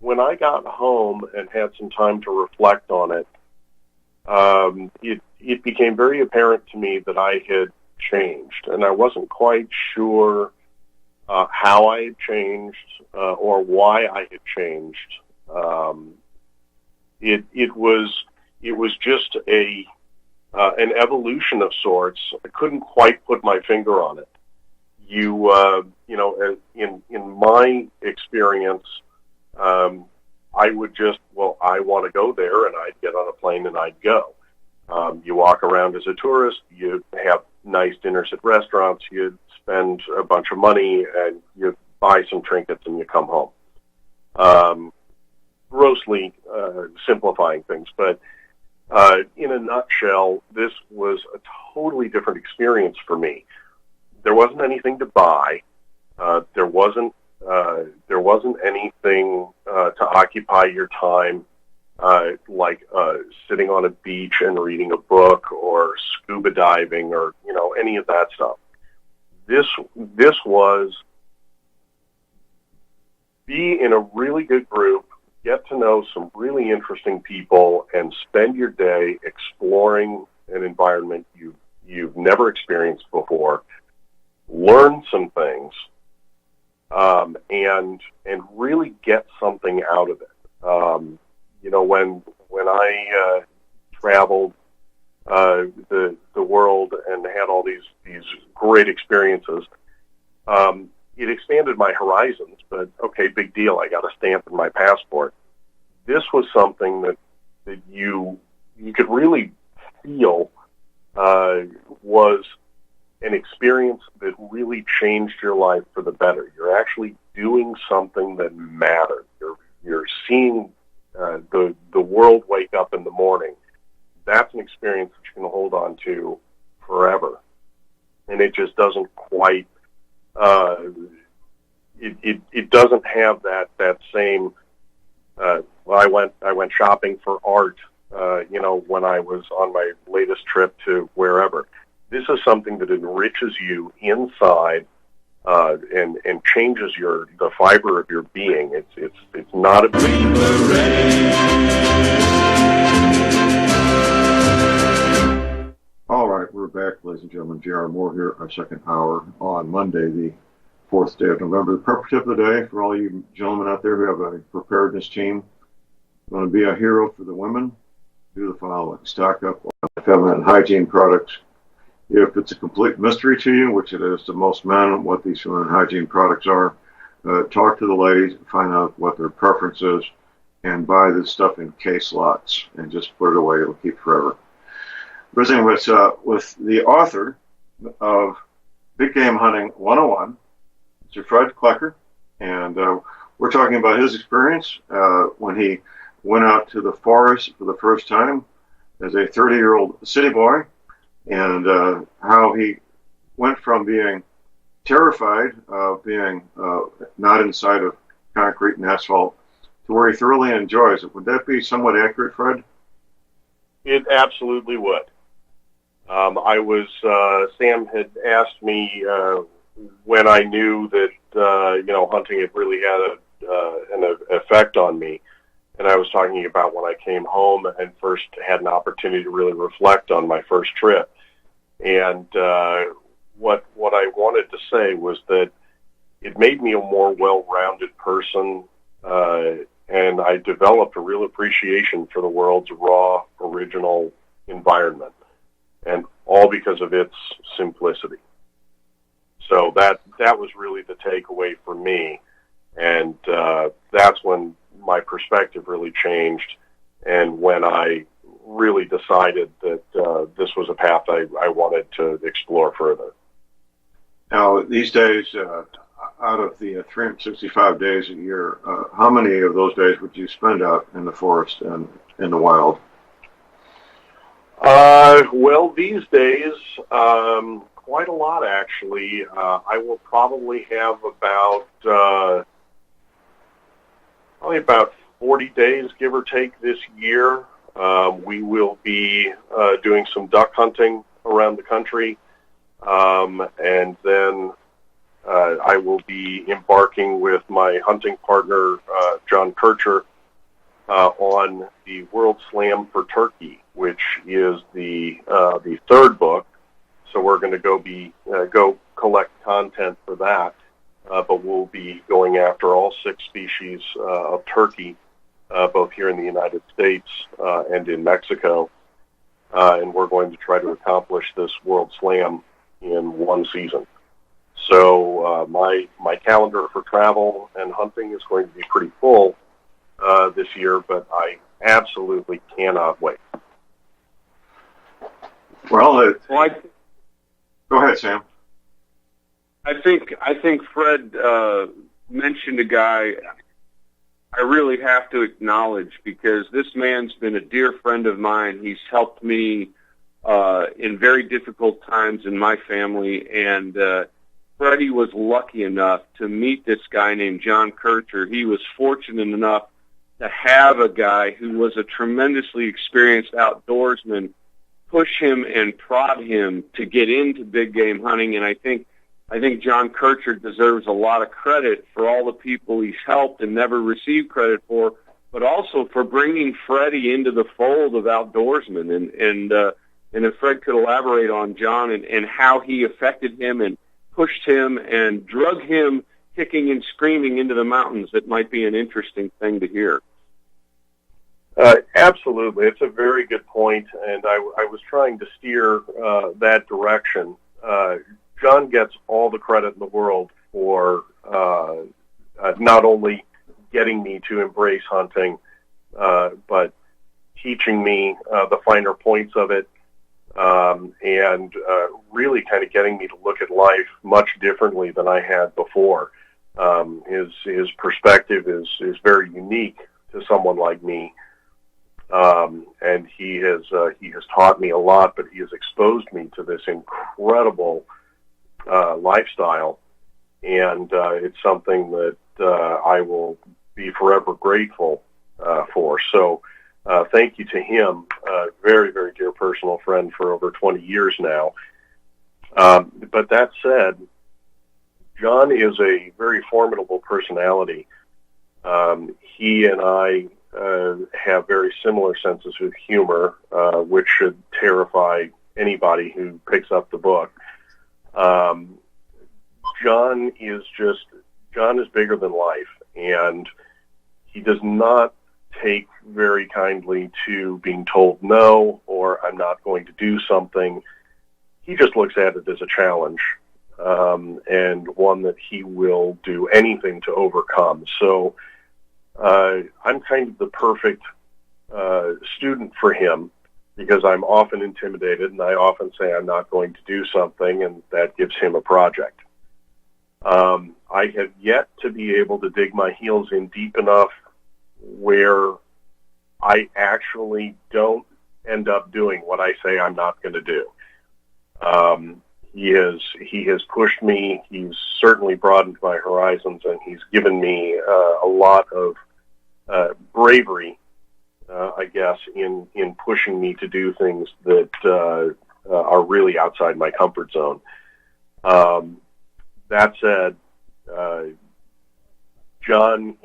When I got home and had some time to reflect on it, it became very apparent to me that I had changed, and I wasn't quite sure how I had changed or why I had changed. It was just an evolution of sorts. I couldn't quite put my finger on it. In my experience, I would just, I want to go there, and I'd get on a plane and I'd go. You walk around as a tourist, you have nice dinners at restaurants, you spend a bunch of money, and you buy some trinkets and you come home. Grossly simplifying things, but in a nutshell, this was a totally different experience for me. There wasn't anything to buy. There wasn't anything to occupy your time, like sitting on a beach and reading a book or scuba diving or any of that stuff. This was be in a really good group, get to know some really interesting people, and spend your day exploring an environment you've never experienced before. Learn some things, and really get something out of it. When I traveled the world and had all these great experiences, it expanded my horizons. But okay, big deal. I got a stamp in my passport. This was something that you could really feel was an experience that really changed your life for the better. You're actually doing something that mattered. You're seeing the world wake up in the morning. That's an experience that you can hold on to forever, and it just doesn't quite. It doesn't have that same. I went shopping for art. When I was on my latest trip to wherever. This is something that enriches you inside and changes the fiber of your being. It's not a Green Beret. All right, we're back, ladies and gentlemen. J.R. Moore here, our second hour on Monday, the 4th day of November. The purpose tip of the day for all you gentlemen out there who have a preparedness team, want to be a hero for the women, do the following. Stock up on feminine hygiene products. If it's a complete mystery to you, which it is to most men, what these feminine hygiene products are, talk to the ladies, find out what their preference is, and buy this stuff in case lots and just put it away. It'll keep forever. Visiting with the author of Big Game Hunting 101, Mr. Fred Klecker, and we're talking about his experience when he went out to the forest for the first time as a 30-year-old city boy, and how he went from being terrified of being not inside of concrete and asphalt to where he thoroughly enjoys it. Would that be somewhat accurate, Fred? It absolutely would. Sam had asked me when I knew that, hunting had really had an effect on me. And I was talking about when I came home and first had an opportunity to really reflect on my first trip. And what I wanted to say was that it made me a more well-rounded person, and I developed a real appreciation for the world's raw, original environment, and all because of its simplicity. So that was really the takeaway for me, and that's when my perspective really changed, and when I really decided that this was a path I wanted to explore further. Now, these days, out of the 365 days a year, how many of those days would you spend out in the forest and in the wild? Well, these days, quite a lot, actually. I will probably have about 40 days, give or take, this year. We will be doing some duck hunting around the country, and then I will be embarking with my hunting partner, John Kircher, on the World Slam for Turkey, which is the third book. So we're going to go collect content for that, but we'll be going after all 6 species of turkey, both here in the United States and in Mexico, and we're going to try to accomplish this World Slam in one season. So my calendar for travel and hunting is going to be pretty full, this year, but I absolutely cannot wait. Well, go ahead, Sam. I think Fred mentioned a guy I really have to acknowledge, because this man's been a dear friend of mine. He's helped me in very difficult times in my family, and Freddie was lucky enough to meet this guy named John Kircher. He was fortunate enough to have a guy who was a tremendously experienced outdoorsman push him and prod him to get into big game hunting, and I think John Kircher deserves a lot of credit for all the people he's helped and never received credit for, but also for bringing Freddie into the fold of outdoorsmen. And if Fred could elaborate on John and how he affected him and pushed him and drug him kicking and screaming into the mountains, it might be an interesting thing to hear. Absolutely. It's a very good point, and I was trying to steer that direction. John gets all the credit in the world for not only getting me to embrace hunting, but teaching me the finer points of it, and really kind of getting me to look at life much differently than I had before. His perspective is very unique to someone like me, and he has taught me a lot, but he has exposed me to this incredible lifestyle, and it's something that I will be forever grateful for. So thank you to him, very, very dear personal friend for over 20 years now. But that said, John is a very formidable personality. He and I have very similar senses of humor, which should terrify anybody who picks up the book. John is bigger than life, and he does not take very kindly to being told no, or I'm not going to do something. He just looks at it as a challenge, and one that he will do anything to overcome. So I'm kind of the perfect student for him, because I'm often intimidated, and I often say I'm not going to do something, and that gives him a project. I have yet to be able to dig my heels in deep enough where I actually don't end up doing what I say I'm not going to do. He has pushed me. He's certainly broadened my horizons, and he's given me a lot of bravery, I guess, in pushing me to do things that are really outside my comfort zone. That said, John's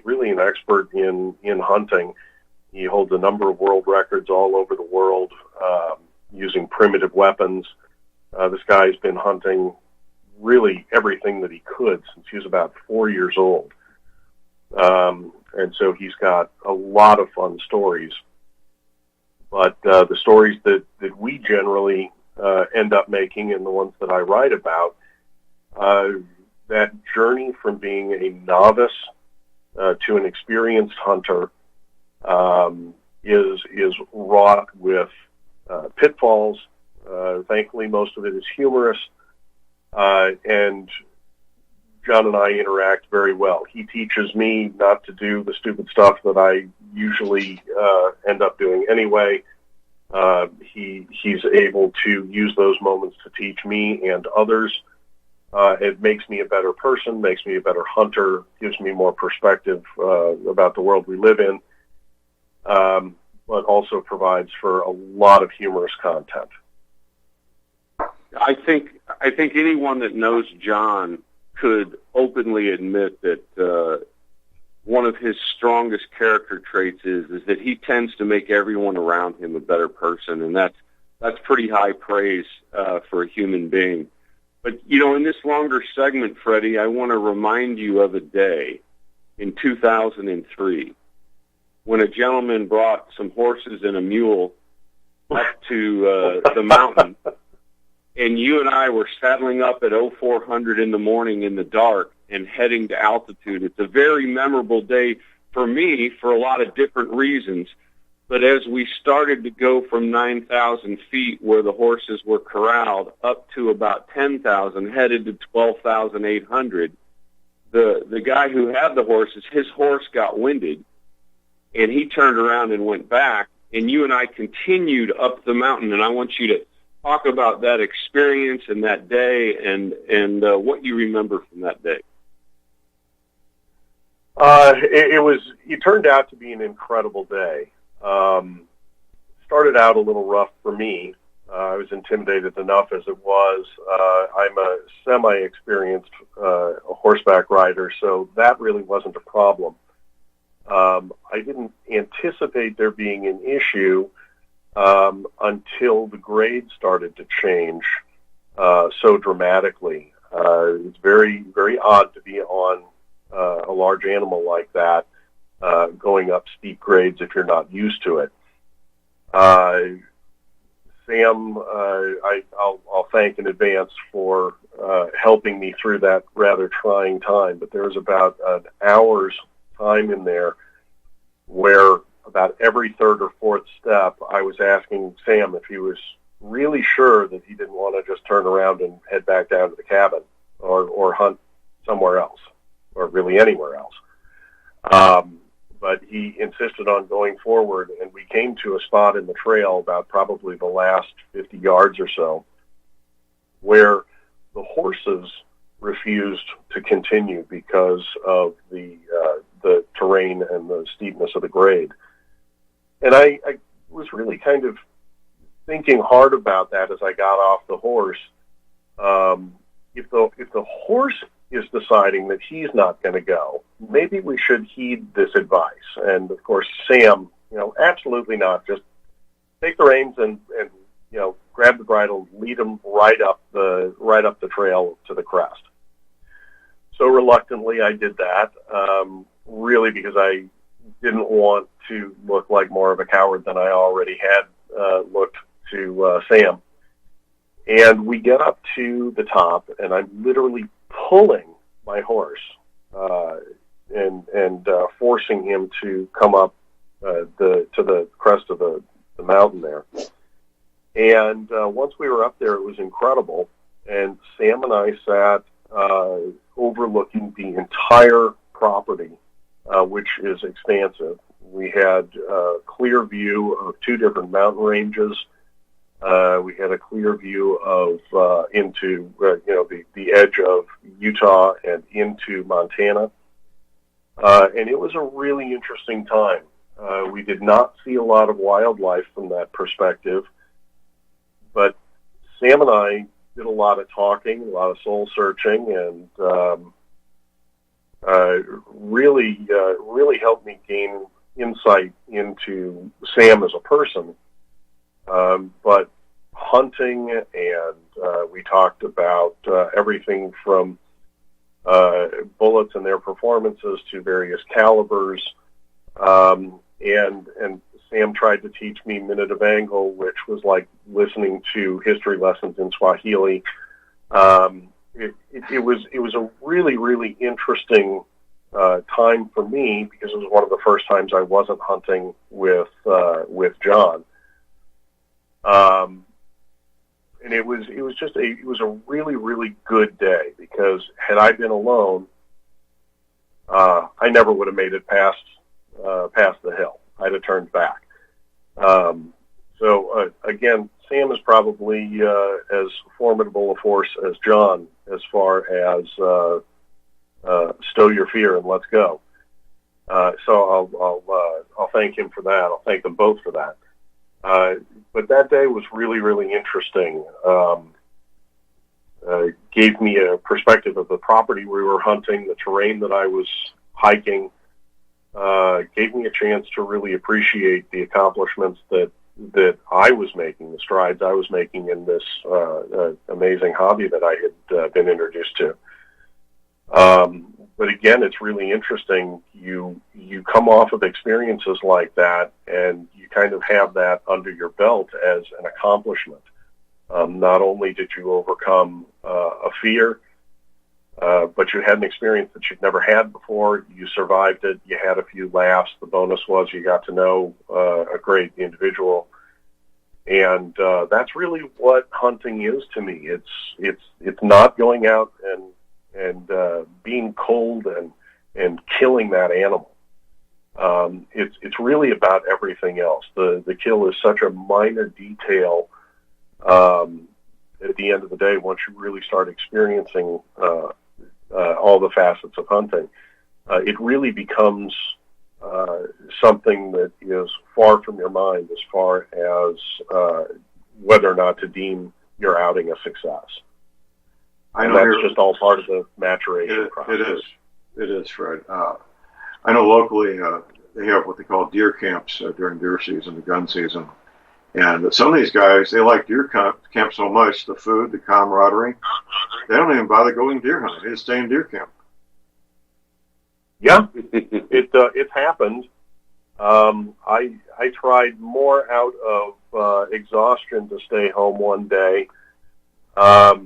really an expert in hunting. He holds a number of world records all over the world using primitive weapons. This guy's been hunting really everything that he could since he was about 4 years old. And so he's got a lot of fun stories. But the stories that we generally end up making, and the ones that I write about, that journey from being a novice to an experienced hunter is wrought with pitfalls. Thankfully, most of it is humorous, and John and I interact very well. He teaches me not to do the stupid stuff that I usually end up doing anyway. He's able to use those moments to teach me and others. It makes me a better person, makes me a better hunter, gives me more perspective about the world we live in, but also provides for a lot of humorous content. I think anyone that knows John could openly admit that one of his strongest character traits is that he tends to make everyone around him a better person, and that's pretty high praise for a human being. But, in this longer segment, Freddie, I want to remind you of a day in 2003 when a gentleman brought some horses and a mule up to the mountain, and you and I were saddling up at 0400 in the morning in the dark, and heading to altitude. It's a very memorable day for me for a lot of different reasons. But as we started to go from 9,000 feet where the horses were corralled up to about 10,000, headed to 12,800, the guy who had the horses, his horse got winded, and he turned around and went back, and you and I continued up the mountain, and I want you to talk about that experience and that day and what you remember from that day. It turned out to be an incredible day. Started out a little rough for me. I was intimidated enough as it was. I'm a semi-experienced horseback rider, so that really wasn't a problem. I didn't anticipate there being an issue until the grade started to change so dramatically. It's very, very odd to be on a large animal like that, going up steep grades if you're not used to it. Sam, I'll thank in advance for helping me through that rather trying time, but there was about an hour's time in there where about every third or fourth step I was asking Sam if he was really sure that he didn't want to just turn around and head back down to the cabin or hunt somewhere else or really anywhere else. But he insisted on going forward, and we came to a spot in the trail about probably the last 50 yards or so where the horses refused to continue because of the terrain and the steepness of the grade. And I was really kind of thinking hard about that as I got off the horse. If the horse is deciding that he's not going to go, maybe we should heed this advice. And of course, Sam, absolutely not. Just take the reins and grab the bridle, lead him right up the trail to the crest. So reluctantly, I did that, really because I didn't want to look like more of a coward than I already had looked to Sam. And we get up to the top, and I'm literally pulling my horse and forcing him to come up to the crest of the mountain there. And once we were up there, it was incredible. And Sam and I sat overlooking the entire property, which is expansive. We had a clear view of two different mountain ranges. We had a clear view of into the edge of Utah and into Montana, and it was a really interesting time. We did not see a lot of wildlife from that perspective, but Sam and I did a lot of talking, a lot of soul searching, and really helped me gain insight into Sam as a person. But hunting, and we talked about everything from bullets and their performances to various calibers, and Sam tried to teach me minute of angle, which was like listening to history lessons in Swahili. It was a really, really interesting time for me because it was one of the first times I wasn't hunting with John. And it was a really, really good day because had I been alone, I never would have made it past the hill. I'd have turned back. So again, Sam is probably as formidable a force as John as far as stow your fear and let's go. So I'll thank him for that. I'll thank them both for that. But that day was really, really interesting. Gave me a perspective of the property we were hunting, the terrain that I was hiking. Gave me a chance to really appreciate the accomplishments that I was making, the strides I was making in this amazing hobby that I had been introduced to. But again, it's really interesting. You come off of experiences like that, and you kind of have that under your belt as an accomplishment. Not only did you overcome a fear, but you had an experience that you'd never had before. You survived it. You had a few laughs. The bonus was you got to know a great individual, and that's really what hunting is to me. It's not going out and being cold and killing that animal. It's really about everything else. The kill is such a minor detail. At the end of the day, once you really start experiencing all the facets of hunting, it really becomes something that is far from your mind as far as whether or not to deem your outing a success. I know that's just all part of the maturation process. It is, Fred. I know locally they have what they call deer camps during deer season, the gun season. And some of these guys, they like deer camp so much, the food, the camaraderie, they don't even bother going deer hunting. They just stay in deer camp. Yeah, it's happened. I tried more out of exhaustion to stay home one day. I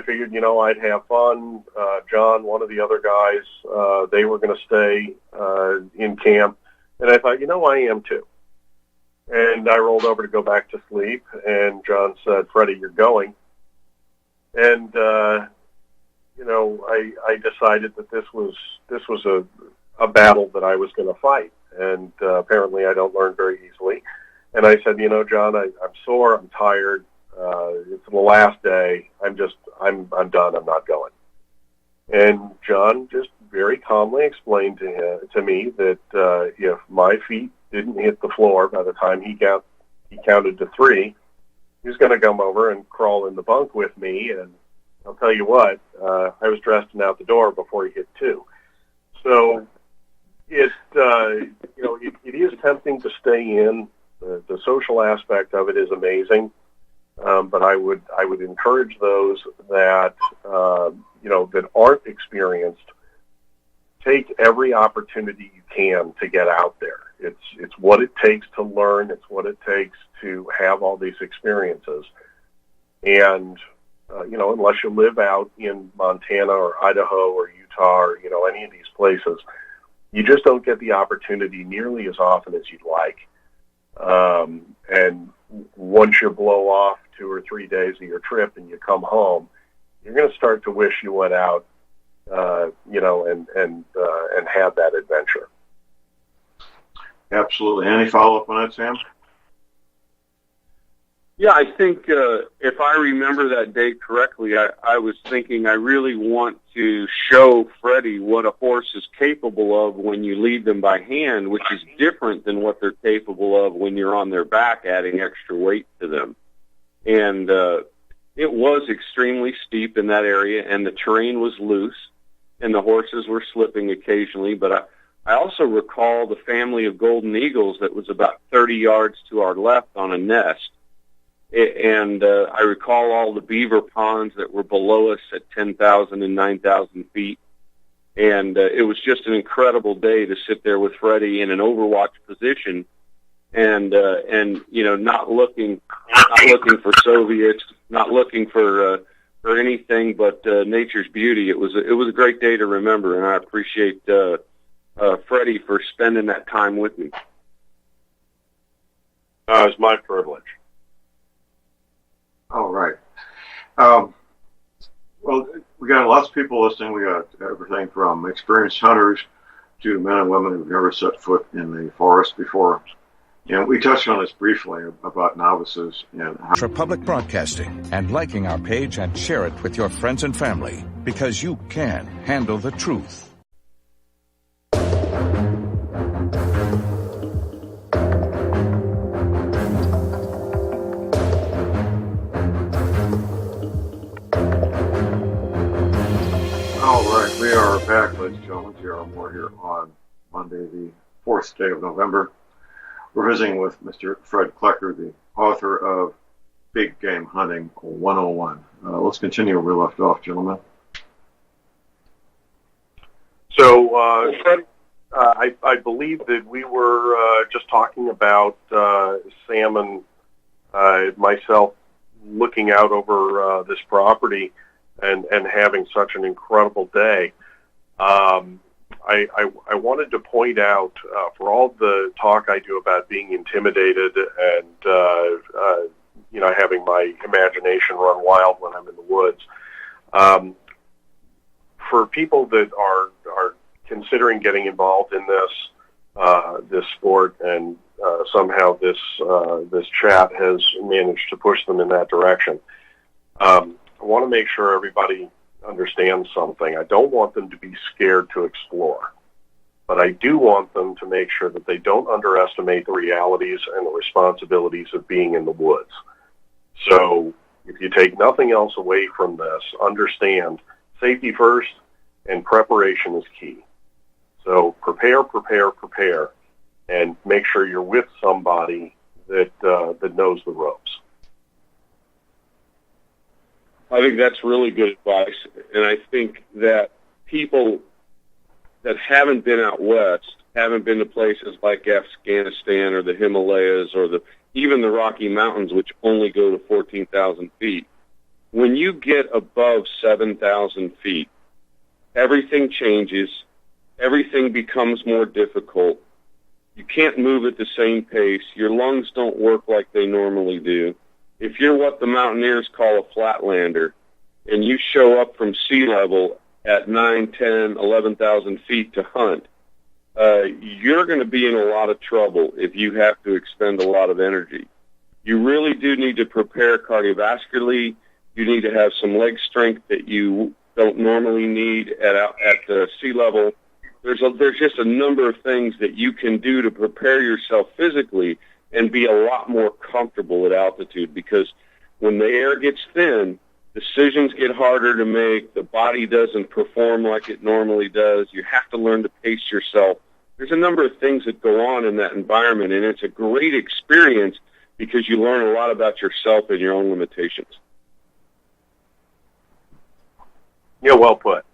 figured, I'd have fun. John, one of the other guys, they were going to stay in camp. And I thought, I am too. And I rolled over to go back to sleep, and John said, "Freddie, you're going." And, I decided that this was a battle that I was going to fight. And apparently I don't learn very easily. And I said, John, I'm sore, I'm tired. It's the last day. I'm done. I'm not going. And John just very calmly explained to me that if my feet didn't hit the floor by the time he counted to 3, he was going to come over and crawl in the bunk with me. And I'll tell you what, I was dressed and out the door before he hit 2. So it is tempting to stay in. The social aspect of it is amazing. But I would encourage those that that aren't experienced, take every opportunity you can to get out there. It's what it takes to learn. It's what it takes to have all these experiences. And unless you live out in Montana or Idaho or Utah or any of these places, you just don't get the opportunity nearly as often as you'd like. And once you blow off 2 or 3 days of your trip and you come home, you're going to start to wish you went out, and had that adventure. Absolutely. Any follow-up on that, Sam? Yeah, I think if I remember that day correctly, I was thinking I really want to show Freddie what a horse is capable of when you lead them by hand, which is different than what they're capable of when you're on their back adding extra weight to them. And it was extremely steep in that area, and the terrain was loose, and the horses were slipping occasionally. But I also recall the family of golden eagles that was about 30 yards to our left on a nest. And I recall all the beaver ponds that were below us at 10,000 and 9,000 feet. And it was just an incredible day to sit there with Freddie in an overwatch position and not looking for Soviets, not looking for anything but nature's beauty. It was a great day to remember, and I appreciate Freddie for spending that time with me. It's my privilege. All right. Well, we got lots of people listening. We got everything from experienced hunters to men and women who've never set foot in the forest before. And we touched on this briefly about novices and for public broadcasting and liking our page and share it with your friends and family, because you can handle the truth. All right, we are back, ladies and gentlemen. J.R. Moore here on Monday, the 4th day of November. We're visiting with Mr. Fred Klecker, the author of Big Game Hunting 101. Let's continue where we left off, gentlemen. So, Fred, I believe that we were just talking about Sam and myself looking out over this property. and having such an incredible day. I wanted to point out, for all the talk I do about being intimidated and having my imagination run wild when I'm in the woods, for people that are considering getting involved in this sport, and somehow this chat has managed to push them in that direction, I want to make sure everybody understands something. I don't want them to be scared to explore, but I do want them to make sure that they don't underestimate the realities and the responsibilities of being in the woods. So if you take nothing else away from this, understand safety first and preparation is key. So prepare, and make sure you're with somebody that knows the ropes. I think that's really good advice, and I think that people that haven't been out west, haven't been to places like Afghanistan or the Himalayas or even the Rocky Mountains, which only go to 14,000 feet, when you get above 7,000 feet, everything changes, everything becomes more difficult. You can't move at the same pace. Your lungs don't work like they normally do. If you're what the mountaineers call a flatlander, and you show up from sea level at 9, 10, 11,000 feet to hunt, you're going to be in a lot of trouble if you have to expend a lot of energy. You really do need to prepare cardiovascularly. You need to have some leg strength that you don't normally need at the sea level. There's just a number of things that you can do to prepare yourself physically and be a lot more comfortable at altitude, because when the air gets thin, decisions get harder to make. The body doesn't perform like it normally does. You have to learn to pace yourself. There's a number of things that go on in that environment, and it's a great experience because you learn a lot about yourself and your own limitations. Yeah, well put.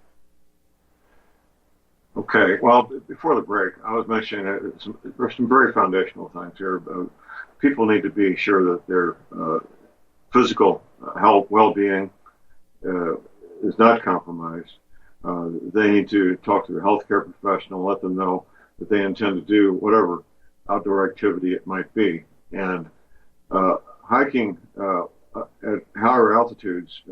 Okay, well, before the break, I was mentioning there's some very foundational things here. People need to be sure that their physical health, well-being is not compromised. They need to talk to their healthcare professional, let them know that they intend to do whatever outdoor activity it might be. And hiking at higher altitudes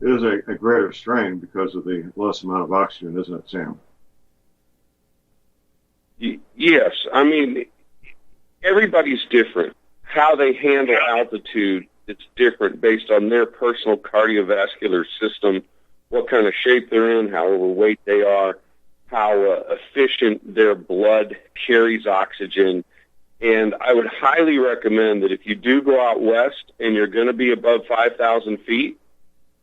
is a greater strain because of the less amount of oxygen, isn't it, Sam? Yes. I mean, everybody's different. How they handle altitude, it's different based on their personal cardiovascular system, what kind of shape they're in, how overweight they are, how efficient their blood carries oxygen. And I would highly recommend that if you do go out west and you're going to be above 5,000 feet,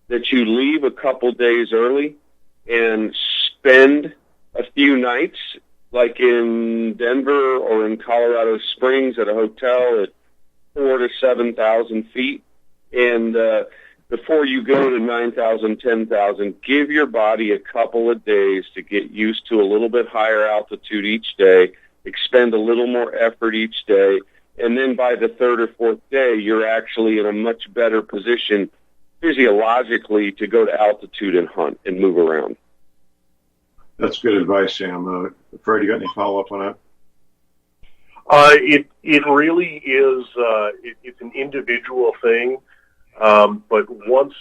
that you leave a couple days early and spend a few nights, like in Denver or in Colorado Springs, at a hotel at 4,000 to 7,000 feet. And before you go to 9,000, 10,000, give your body a couple of days to get used to a little bit higher altitude each day, expend a little more effort each day, and then by the third or fourth day, you're actually in a much better position physiologically to go to altitude and hunt and move around. That's good advice, Sam. Fred, you got any follow-up on that? It really is. It's an individual thing, but once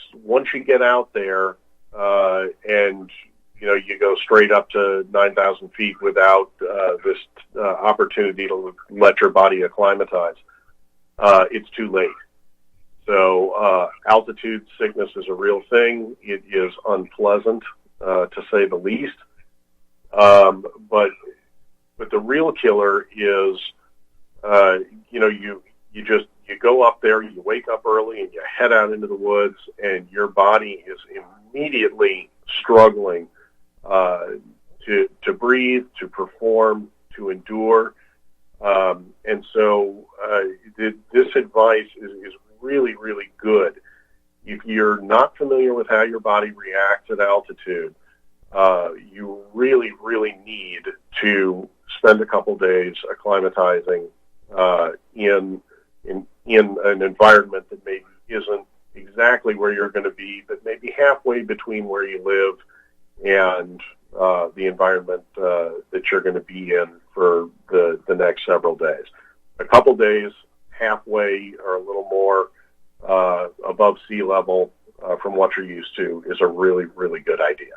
you get out there and you go straight up to 9,000 feet without this opportunity to let your body acclimatize, it's too late. So altitude sickness is a real thing. It is unpleasant, to say the least. But the real killer is, you go up there, you wake up early, and you head out into the woods, and your body is immediately struggling to breathe, to perform, to endure. And so this advice is really, really good. If you're not familiar with how your body reacts at altitude, you really, really need to spend a couple days acclimatizing in an environment that maybe isn't exactly where you're going to be, but maybe halfway between where you live and the environment that you're going to be in for the next several days. A couple days halfway or a little more above sea level from what you're used to is a really, really good idea.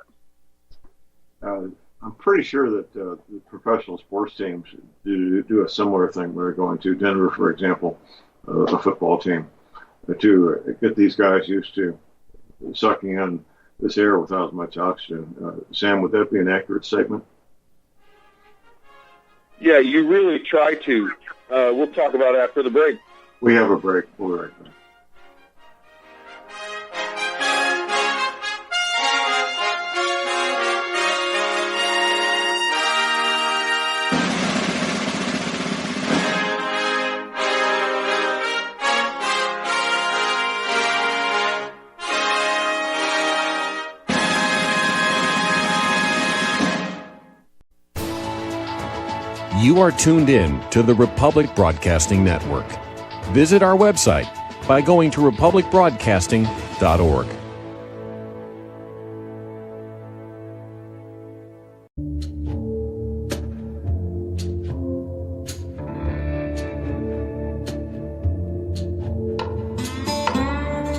I'm pretty sure that the professional sports teams do a similar thing. We're going to Denver, for example, a football team, to get these guys used to sucking in this air without as much oxygen. Sam, would that be an accurate statement? Yeah, you really try to. We'll talk about it after the break. We have a break. We'll be right back. You are tuned in to the Republic Broadcasting Network. Visit our website by going to republicbroadcasting.org.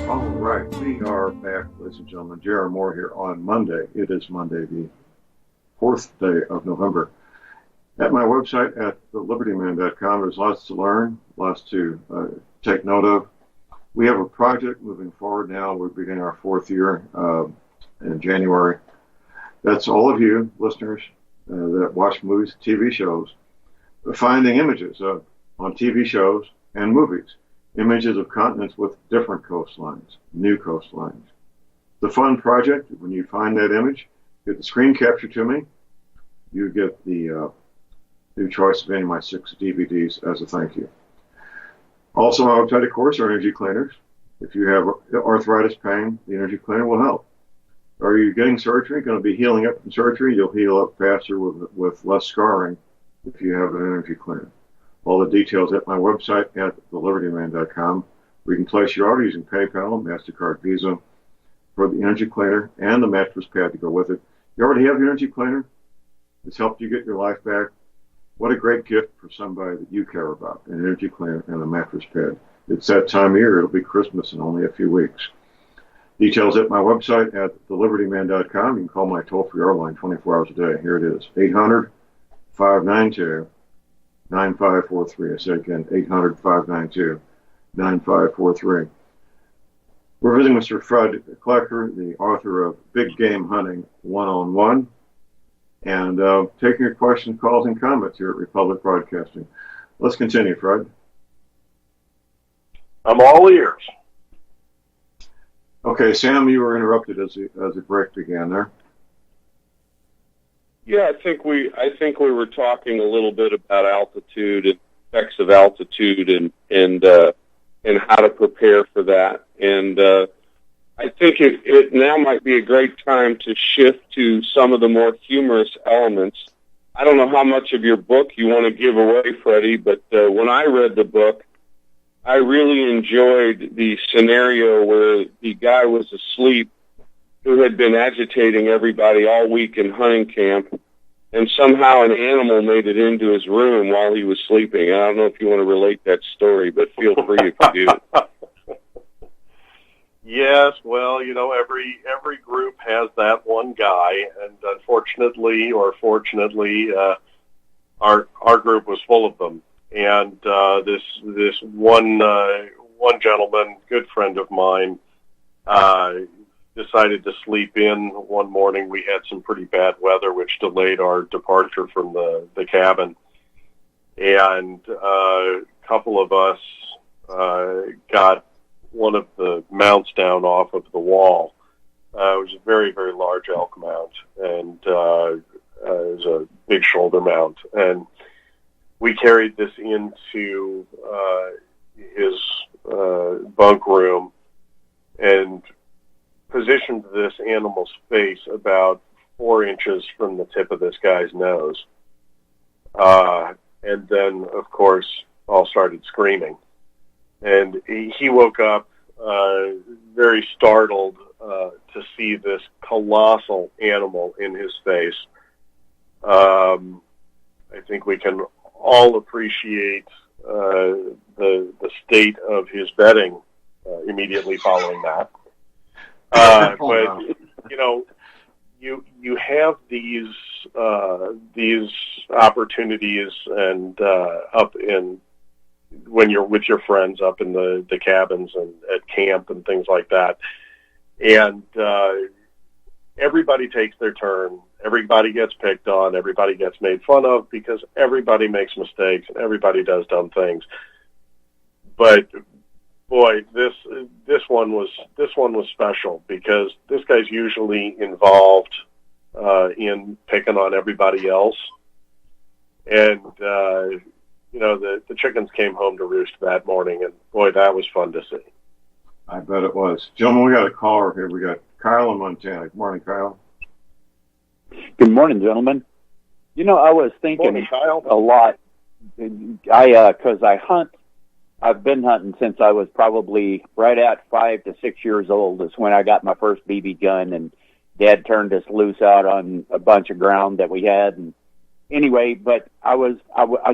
All right, we are back, ladies and gentlemen. J.R. Moore here on Monday. It is Monday, the 4th day of November. At my website at thelibertyman.com, there's lots to learn, lots to take note of. We have a project moving forward now. We're beginning our 4th year in January. That's all of you listeners that watch movies, TV shows, finding images on TV shows and movies, images of continents with different coastlines, new coastlines. The fun project, when you find that image, get the screen capture to me. You get the new choice of any of my 6 DVDs as a thank you. Also, my website, of course, are energy cleaners. If you have arthritis pain, the energy cleaner will help. Are you getting surgery? Going to be healing up from surgery? You'll heal up faster with less scarring if you have an energy cleaner. All the details at my website at thelibertyman.com. We can place your order using PayPal, MasterCard, Visa for the energy cleaner and the mattress pad to go with it. You already have the energy cleaner. It's helped you get your life back. What a great gift for somebody that you care about, an energy cleaner and a mattress pad. It's that time of year. It'll be Christmas in only a few weeks. Details at my website at thelibertyman.com. You can call my toll-free hour line 24 hours a day. Here it is, 800-592-9543. I say again, 800-592-9543. We're visiting Mr. Fred Klecker, the author of Big Game Hunting 1-on-1. And taking your questions, calls, and comments here at Republic Broadcasting. Let's continue, Fred. I'm all ears. Okay, Sam, you were interrupted as the break began there. Yeah, I think we were talking a little bit about altitude and effects of altitude and how to prepare for that. And I think it now might be a great time to shift to some of the more humorous elements. I don't know how much of your book you want to give away, Freddie, but when I read the book, I really enjoyed the scenario where the guy was asleep who had been agitating everybody all week in hunting camp, and somehow an animal made it into his room while he was sleeping. I don't know if you want to relate that story, but feel free if you do. Yes, well, every group has that one guy, and unfortunately or fortunately, our group was full of them. And this one gentleman, good friend of mine, decided to sleep in one morning. We had some pretty bad weather, which delayed our departure from the cabin, and a couple of us got one of the mounts down off of the wall. It was a very, very large elk mount, and it was a big shoulder mount. And we carried this into his bunk room and positioned this animal's face about 4 inches from the tip of this guy's nose. And then, of course, all started screaming. And he woke up very startled to see this colossal animal in his face. I think we can all appreciate the state of his bedding immediately following that. But you know, you have these opportunities, and up in when you're with your friends up in the cabins and at camp and things like that, and everybody takes their turn. Everybody gets picked on. Everybody gets made fun of because everybody makes mistakes and everybody does dumb things. But boy, this one was special because this guy's usually involved in picking on everybody else, and you know, the chickens came home to roost that morning, and boy, that was fun to see. I bet it was. Gentlemen, we got a caller here. We got Kyle in Montana. Good morning, Kyle. Good morning, gentlemen. You know, I was thinking Morning, Kyle. a lot. Because I hunt. I've been hunting since I was probably right at 5 to 6 years old. Is when I got my first BB gun, and Dad turned us loose out on a bunch of ground that we had. And anyway, but I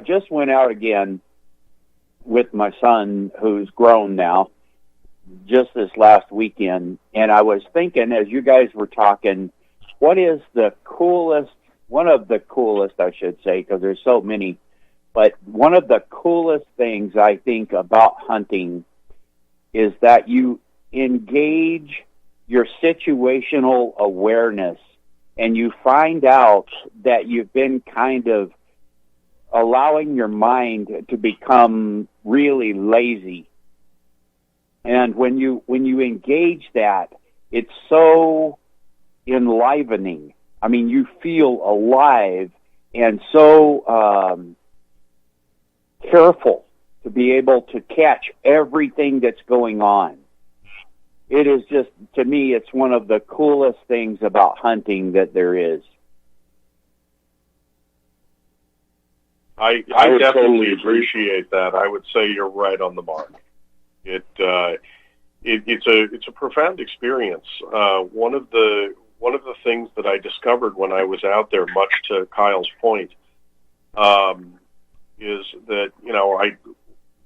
just went out again with my son, who's grown now, just this last weekend, and I was thinking, as you guys were talking, what is the coolest, one of the coolest, I should say, because there's so many, but one of the coolest things I think about hunting is that you engage your situational awareness, and you find out that you've been kind of allowing your mind to become really lazy. And when you engage that, it's so enlivening. I mean, you feel alive and so careful to be able to catch everything that's going on. It is just, to me, it's one of the coolest things about hunting that there is. I definitely appreciate that. I would say you're right on the mark. It's a profound experience. One of the things that I discovered when I was out there, much to Kyle's point, is that, you know,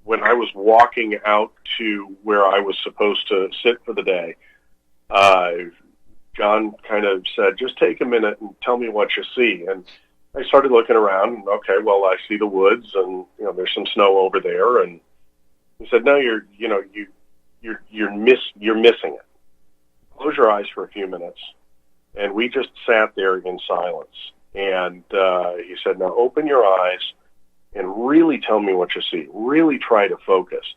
when I was walking out to where I was supposed to sit for the day, John kind of said, "Just take a minute and tell me what you see." And I started looking around, and okay, well, I see the woods, and you know, there's some snow over there. And he said, "No, you're missing it. Close your eyes for a few minutes." And we just sat there in silence. And he said, "Now open your eyes and really tell me what you see. Really try to focus."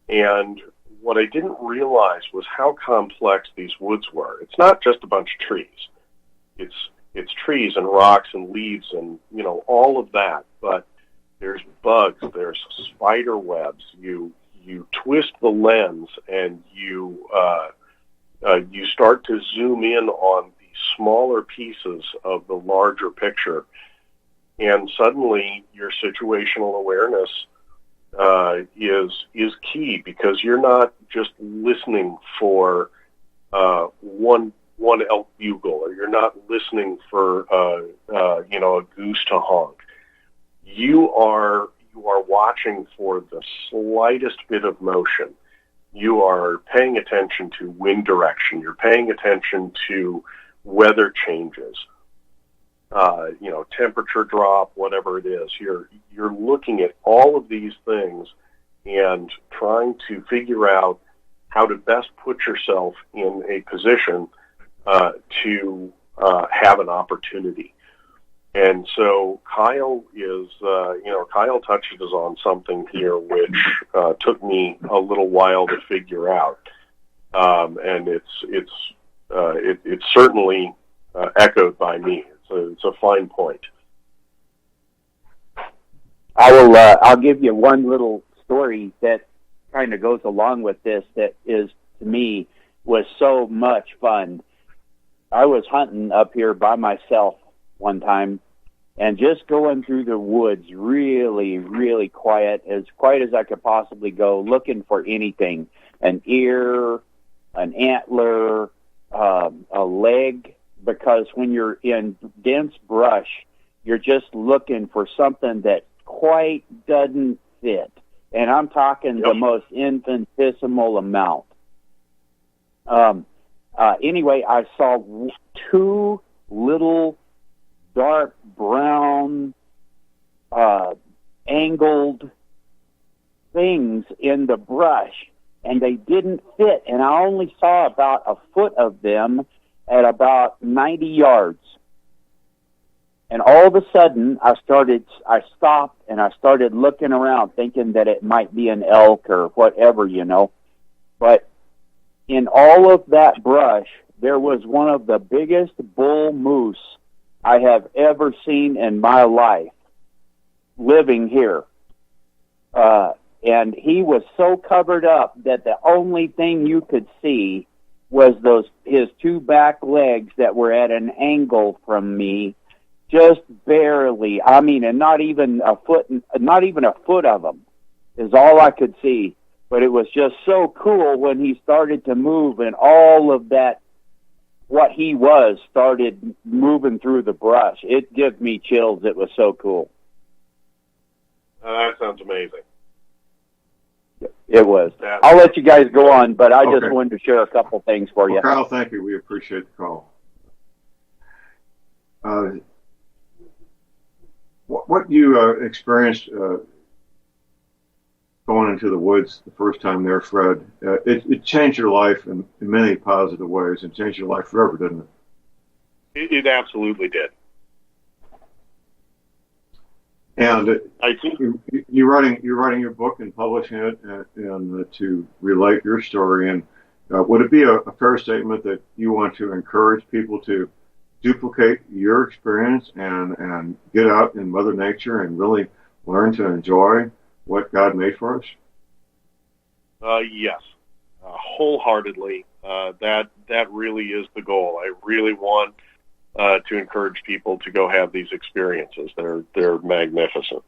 And what I didn't realize was how complex these woods were. It's not just a bunch of trees. It's trees and rocks and leaves and, you know, all of that. But there's bugs, there's spider webs. You twist the lens and you start to zoom in on the smaller pieces of the larger picture. And suddenly your situational awareness is key, because you're not just listening for one elk bugle, or you're not listening for a goose to honk. You are watching for the slightest bit of motion. You are paying attention to wind direction. You're paying attention to weather changes. Temperature drop, whatever it is. You're looking at all of these things and trying to figure out how to best put yourself in a position to have an opportunity. And so Kyle touches on something here which took me a little while to figure out, and it's certainly echoed by me. It's a fine point. I'll give you one little story that kind of goes along with this, that is, to me, was so much fun. I was hunting up here by myself one time, and just going through the woods really, really quiet as I could possibly go, looking for anything. an ear, an antler, a leg, because when you're in dense brush, you're just looking for something that quite doesn't fit. And I'm talking the most infinitesimal amount. Anyway, I saw two little dark brown angled things in the brush, and they didn't fit, and I only saw about a foot of them at about 90 yards. And all of a sudden, I stopped, and I started looking around, thinking that it might be an elk or whatever, But in all of that brush, there was one of the biggest bull moose I have ever seen in my life living here. And he was so covered up that the only thing you could see was his two back legs that were at an angle from me, just barely. I mean, and not even a foot of them is all I could see. But it was just so cool when he started to move, and all of that, what he was, started moving through the brush. It gave me chills. It was so cool. That sounds amazing. It was. I'll let you guys go on, but I just wanted to share a couple things for you. Kyle, thank you. We appreciate the call. What you experienced going into the woods the first time there, Fred, it changed your life in many positive ways, and changed your life forever, didn't it? It absolutely did. And I think you're writing your book and publishing it, and to relate your story. And would it be a fair statement that you want to encourage people to duplicate your experience and get out in Mother Nature and really learn to enjoy what God made for us? Yes, wholeheartedly. That really is the goal. I really want to encourage people to go have these experiences. They're magnificent.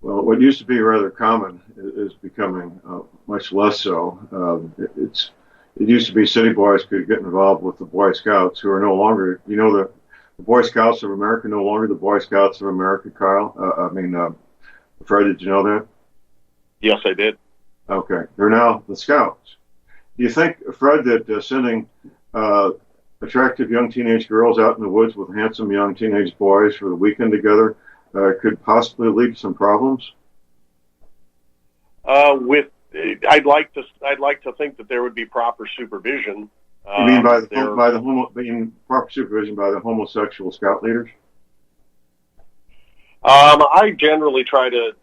Well, what used to be rather common is becoming much less so. It used to be city boys could get involved with the Boy Scouts, who are no longer, the Boy Scouts of America, no longer the Boy Scouts of America, Kyle. Fred, did you know that? Yes, I did. Okay. They're now the Scouts. Do you think, Fred, that sending attractive young teenage girls out in the woods with handsome young teenage boys for the weekend together could possibly lead to some problems? I'd like to think that there would be proper supervision. You mean proper supervision by the homosexual scout leaders? I generally try to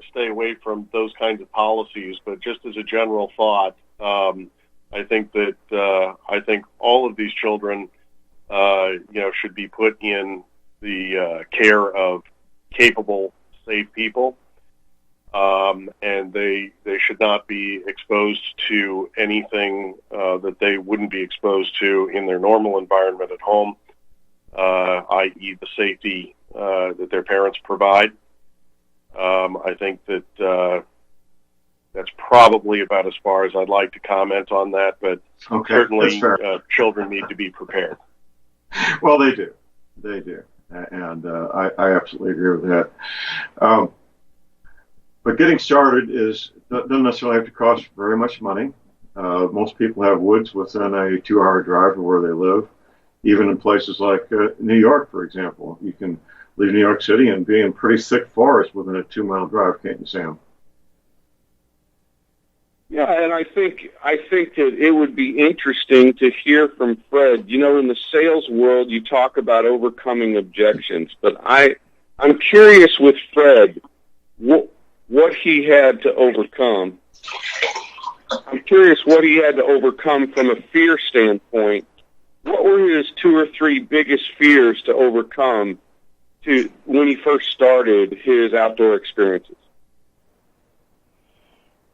stay away from those kinds of policies, but just as a general thought, I think all of these children, should be put in the care of capable, safe people, and they should not be exposed to anything that they wouldn't be exposed to in their normal environment at home, i.e., the safety that their parents provide. I think that that's probably about as far as I'd like to comment on that, but certainly children need to be prepared. Well, they do. And I absolutely agree with that. But getting started doesn't necessarily have to cost very much money. Most people have woods within a 2-hour drive of where they live. Even in places like New York, for example, you can leave New York City and be in pretty thick forest within a 2-mile drive, can't you, Sam? Yeah, and I think that it would be interesting to hear from Fred. In the sales world, you talk about overcoming objections, but I'm curious with Fred what he had to overcome. I'm curious what he had to overcome from a fear standpoint. What were his 2 or 3 biggest fears to overcome when he first started his outdoor experiences?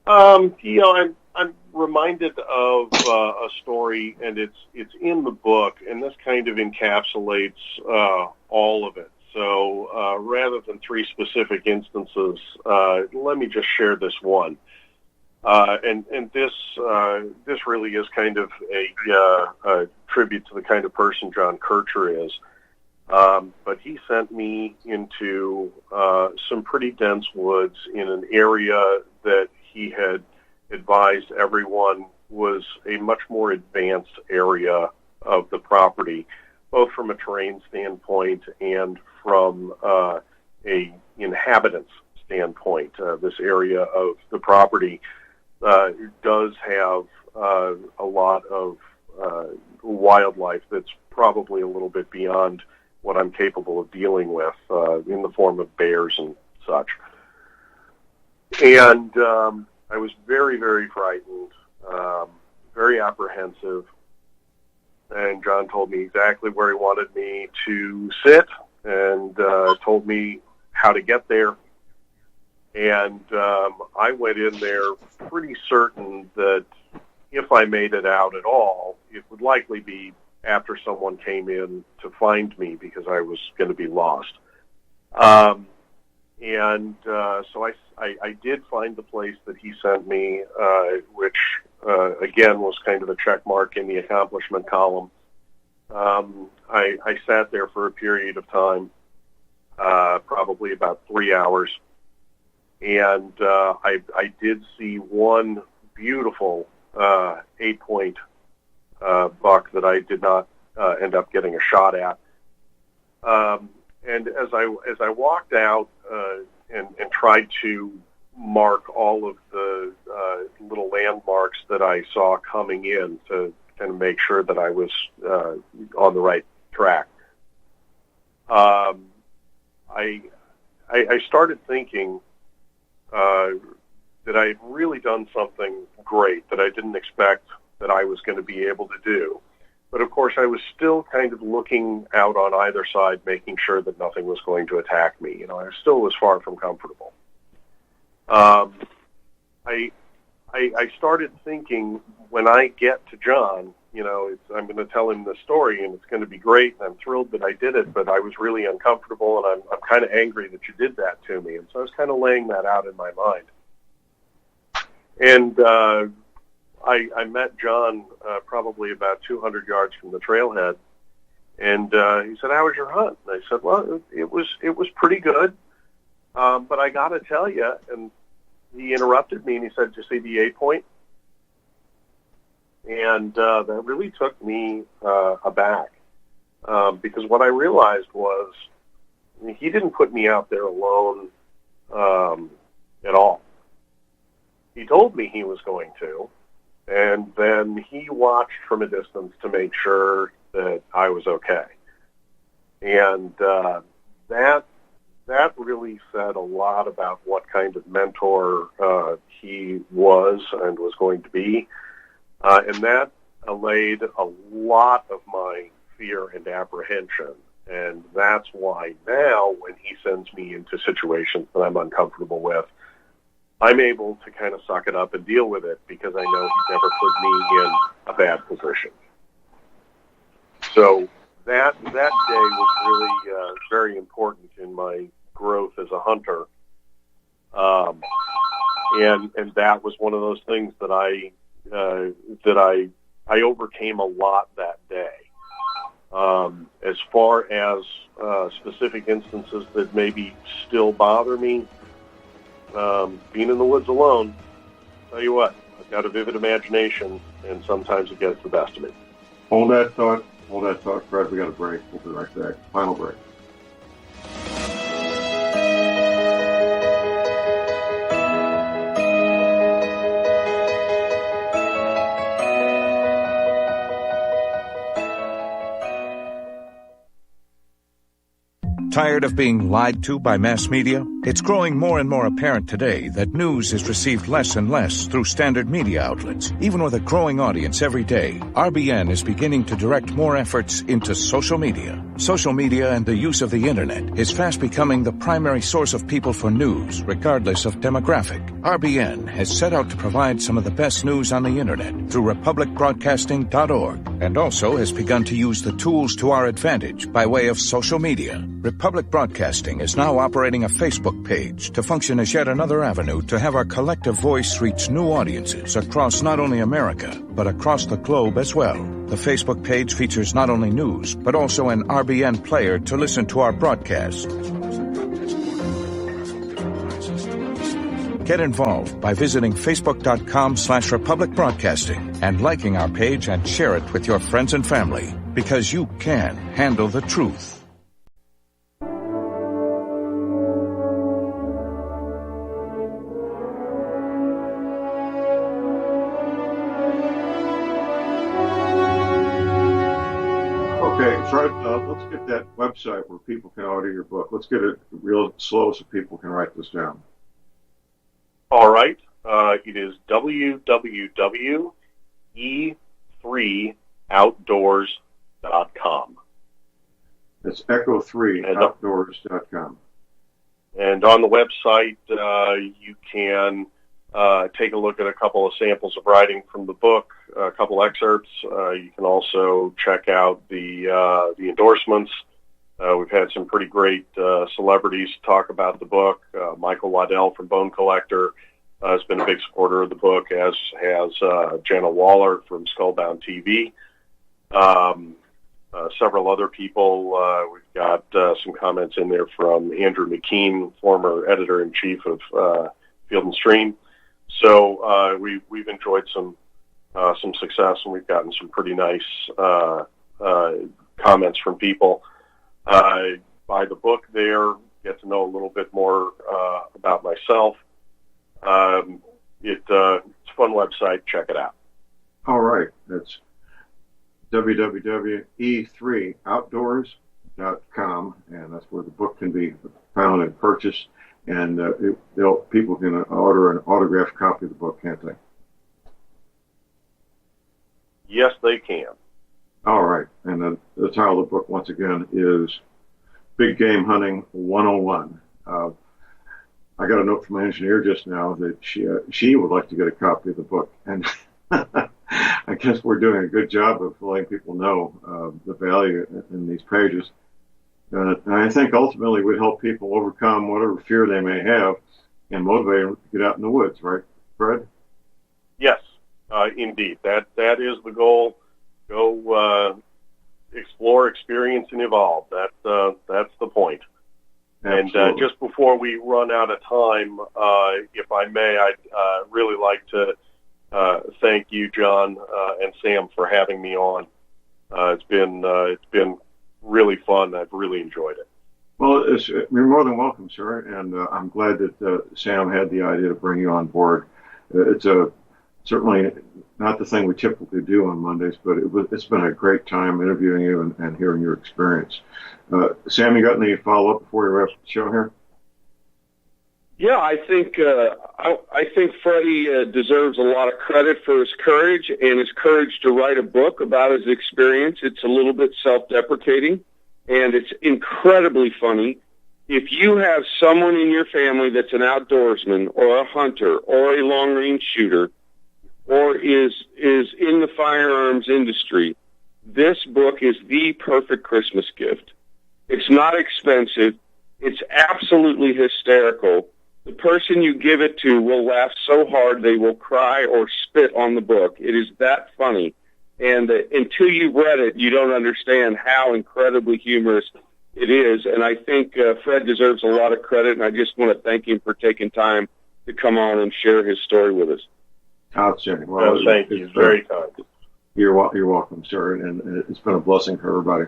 I'm reminded of a story, and it's in the book, and this kind of encapsulates all of it. So rather than 3 specific instances, let me just share this one. And this really is kind of a tribute to the kind of person John Kircher is. But he sent me into some pretty dense woods in an area that he had advised everyone was a much more advanced area of the property, both from a terrain standpoint and from a inhabitants standpoint. This area of the property does have a lot of wildlife that's probably a little bit beyond what I'm capable of dealing with in the form of bears and such. And I was very, very frightened, very apprehensive, and John told me exactly where he wanted me to sit and told me how to get there. And I went in there pretty certain that if I made it out at all, it would likely be after someone came in to find me because I was going to be lost. So I did find the place that he sent me, which, again, was kind of a check mark in the accomplishment column. I sat there for a period of time, probably about 3 hours, and I did see one beautiful 8-point buck that I did not end up getting a shot at. And as I walked out and tried to mark all of the little landmarks that I saw coming in to kind of make sure that I was on the right track, I started thinking that I had really done something great that I didn't expect that I was going to be able to do. But of course, I was still kind of looking out on either side, making sure that nothing was going to attack me. You know, I still was far from comfortable. I started thinking, when I get to John, you know, I'm going to tell him the story, and it's going to be great, and I'm thrilled that I did it, but I was really uncomfortable, and I'm kind of angry that you did that to me. And so I was kind of laying that out in my mind. And I met John probably about 200 yards from the trailhead, and he said, "How was your hunt?" And I said, "Well, it was pretty good, but I got to tell you," and he interrupted me and he said, "Did you see the 8-point?" And that really took me aback, because what I realized was he didn't put me out there alone at all. He told me he was going to, and then he watched from a distance to make sure that I was okay. And that really said a lot about what kind of mentor he was and was going to be. And that allayed a lot of my fear and apprehension. And that's why now, when he sends me into situations that I'm uncomfortable with, I'm able to kind of suck it up and deal with it, because I know he's never put me in a bad position. So that day was really very important in my growth as a hunter. And that was one of those things that I overcame a lot that day. As far as specific instances that maybe still bother me, being in the woods alone, tell you what, I've got a vivid imagination, and sometimes it gets the best of me. Hold that thought, Fred. We got a break. We'll be right back. Final break. Tired of being lied to by mass media? It's growing more and more apparent today that news is received less and less through standard media outlets. Even with a growing audience every day, RBN is beginning to direct more efforts into social media. Social media and the use of the internet is fast becoming the primary source of people for news, regardless of demographic. RBN has set out to provide some of the best news on the internet through republicbroadcasting.org, and also has begun to use the tools to our advantage by way of social media. Republic Broadcasting is now operating a Facebook page to function as yet another avenue to have our collective voice reach new audiences across not only America, but across the globe as well. The Facebook page features not only news, but also an RBN player to listen to our broadcast. Get involved by visiting facebook.com/Republic Broadcasting and liking our page and share it with your friends and family, because you can handle the truth. Okay, Fred, let's get that website where people can order your book. Let's get it real slow so people can write this down. All right. It is www.e3outdoors.com. It's echo3outdoors.com. And on the website, you can take a look at a couple of samples of writing from the book, a couple excerpts. You can also check out the endorsements. We've had some pretty great celebrities talk about the book. Michael Waddell from Bone Collector has been a big supporter of the book, as has Jenna Waller from Skullbound TV. Several other people. We've got some comments in there from Andrew McKean, former editor-in-chief of Field and Stream. So we've enjoyed some success, and we've gotten some pretty nice comments from people. Buy the book there, get to know a little bit more about myself. It's a fun website. Check it out. All right. That's www.e3outdoors.com, and that's where the book can be found and purchased. And people can order an autographed copy of the book, can't they? Yes, they can. All right. And the title of the book, once again, is Big Game Hunting 101. I got a note from my engineer just now that she would like to get a copy of the book. And I guess we're doing a good job of letting people know the value in these pages. And I think ultimately would help people overcome whatever fear they may have and motivate them to get out in the woods, right, Fred? Yes, indeed. That is the goal. Go explore, experience, and evolve. That's the point. Absolutely. And just before we run out of time, if I may, I'd really like to thank you, John, and Sam, for having me on. It's been really fun. I've really enjoyed it. Well, you're more than welcome, sir, and I'm glad that Sam had the idea to bring you on board. It's certainly not the thing we typically do on Mondays, but it's been a great time interviewing you and hearing your experience. Sam, you got any follow-up before we wrap the show here? Yeah, I think Freddie deserves a lot of credit for his courage and his courage to write a book about his experience. It's a little bit self-deprecating, and it's incredibly funny. If you have someone in your family that's an outdoorsman or a hunter or a long-range shooter or is in the firearms industry, this book is the perfect Christmas gift. It's not expensive. It's absolutely hysterical. The person you give it to will laugh so hard they will cry or spit on the book. It is that funny. And until you've read it, you don't understand how incredibly humorous it is. And I think Fred deserves a lot of credit, and I just want to thank him for taking time to come on and share his story with us. Outstanding. Well, thank you. Very kind. You're welcome, sir, and it's been a blessing for everybody.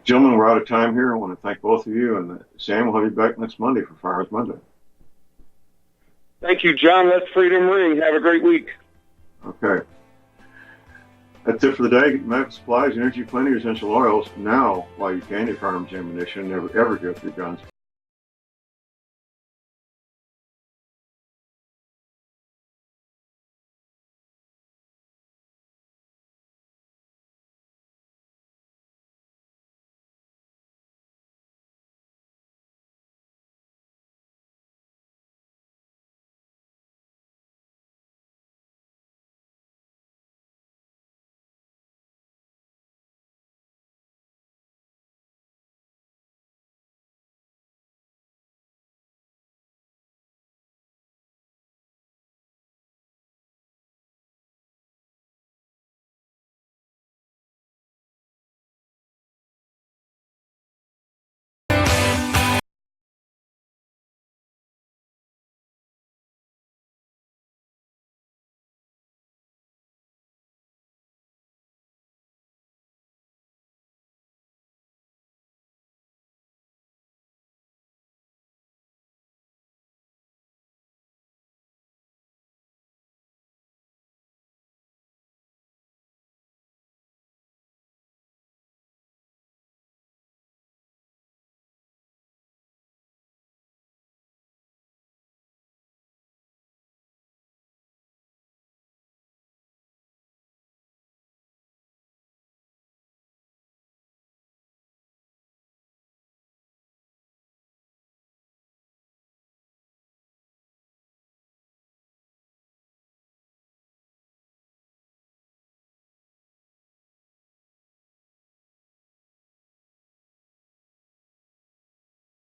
Gentlemen, we're out of time here. I want to thank both of you, and Sam will have you back next Monday for Firearms Monday. Thank you, John. Let freedom ring. Have a great week. Okay. That's it for the day. Medical supplies, energy, plenty, essential oils. Now, while you can, your firearms ammunition, never ever give your guns.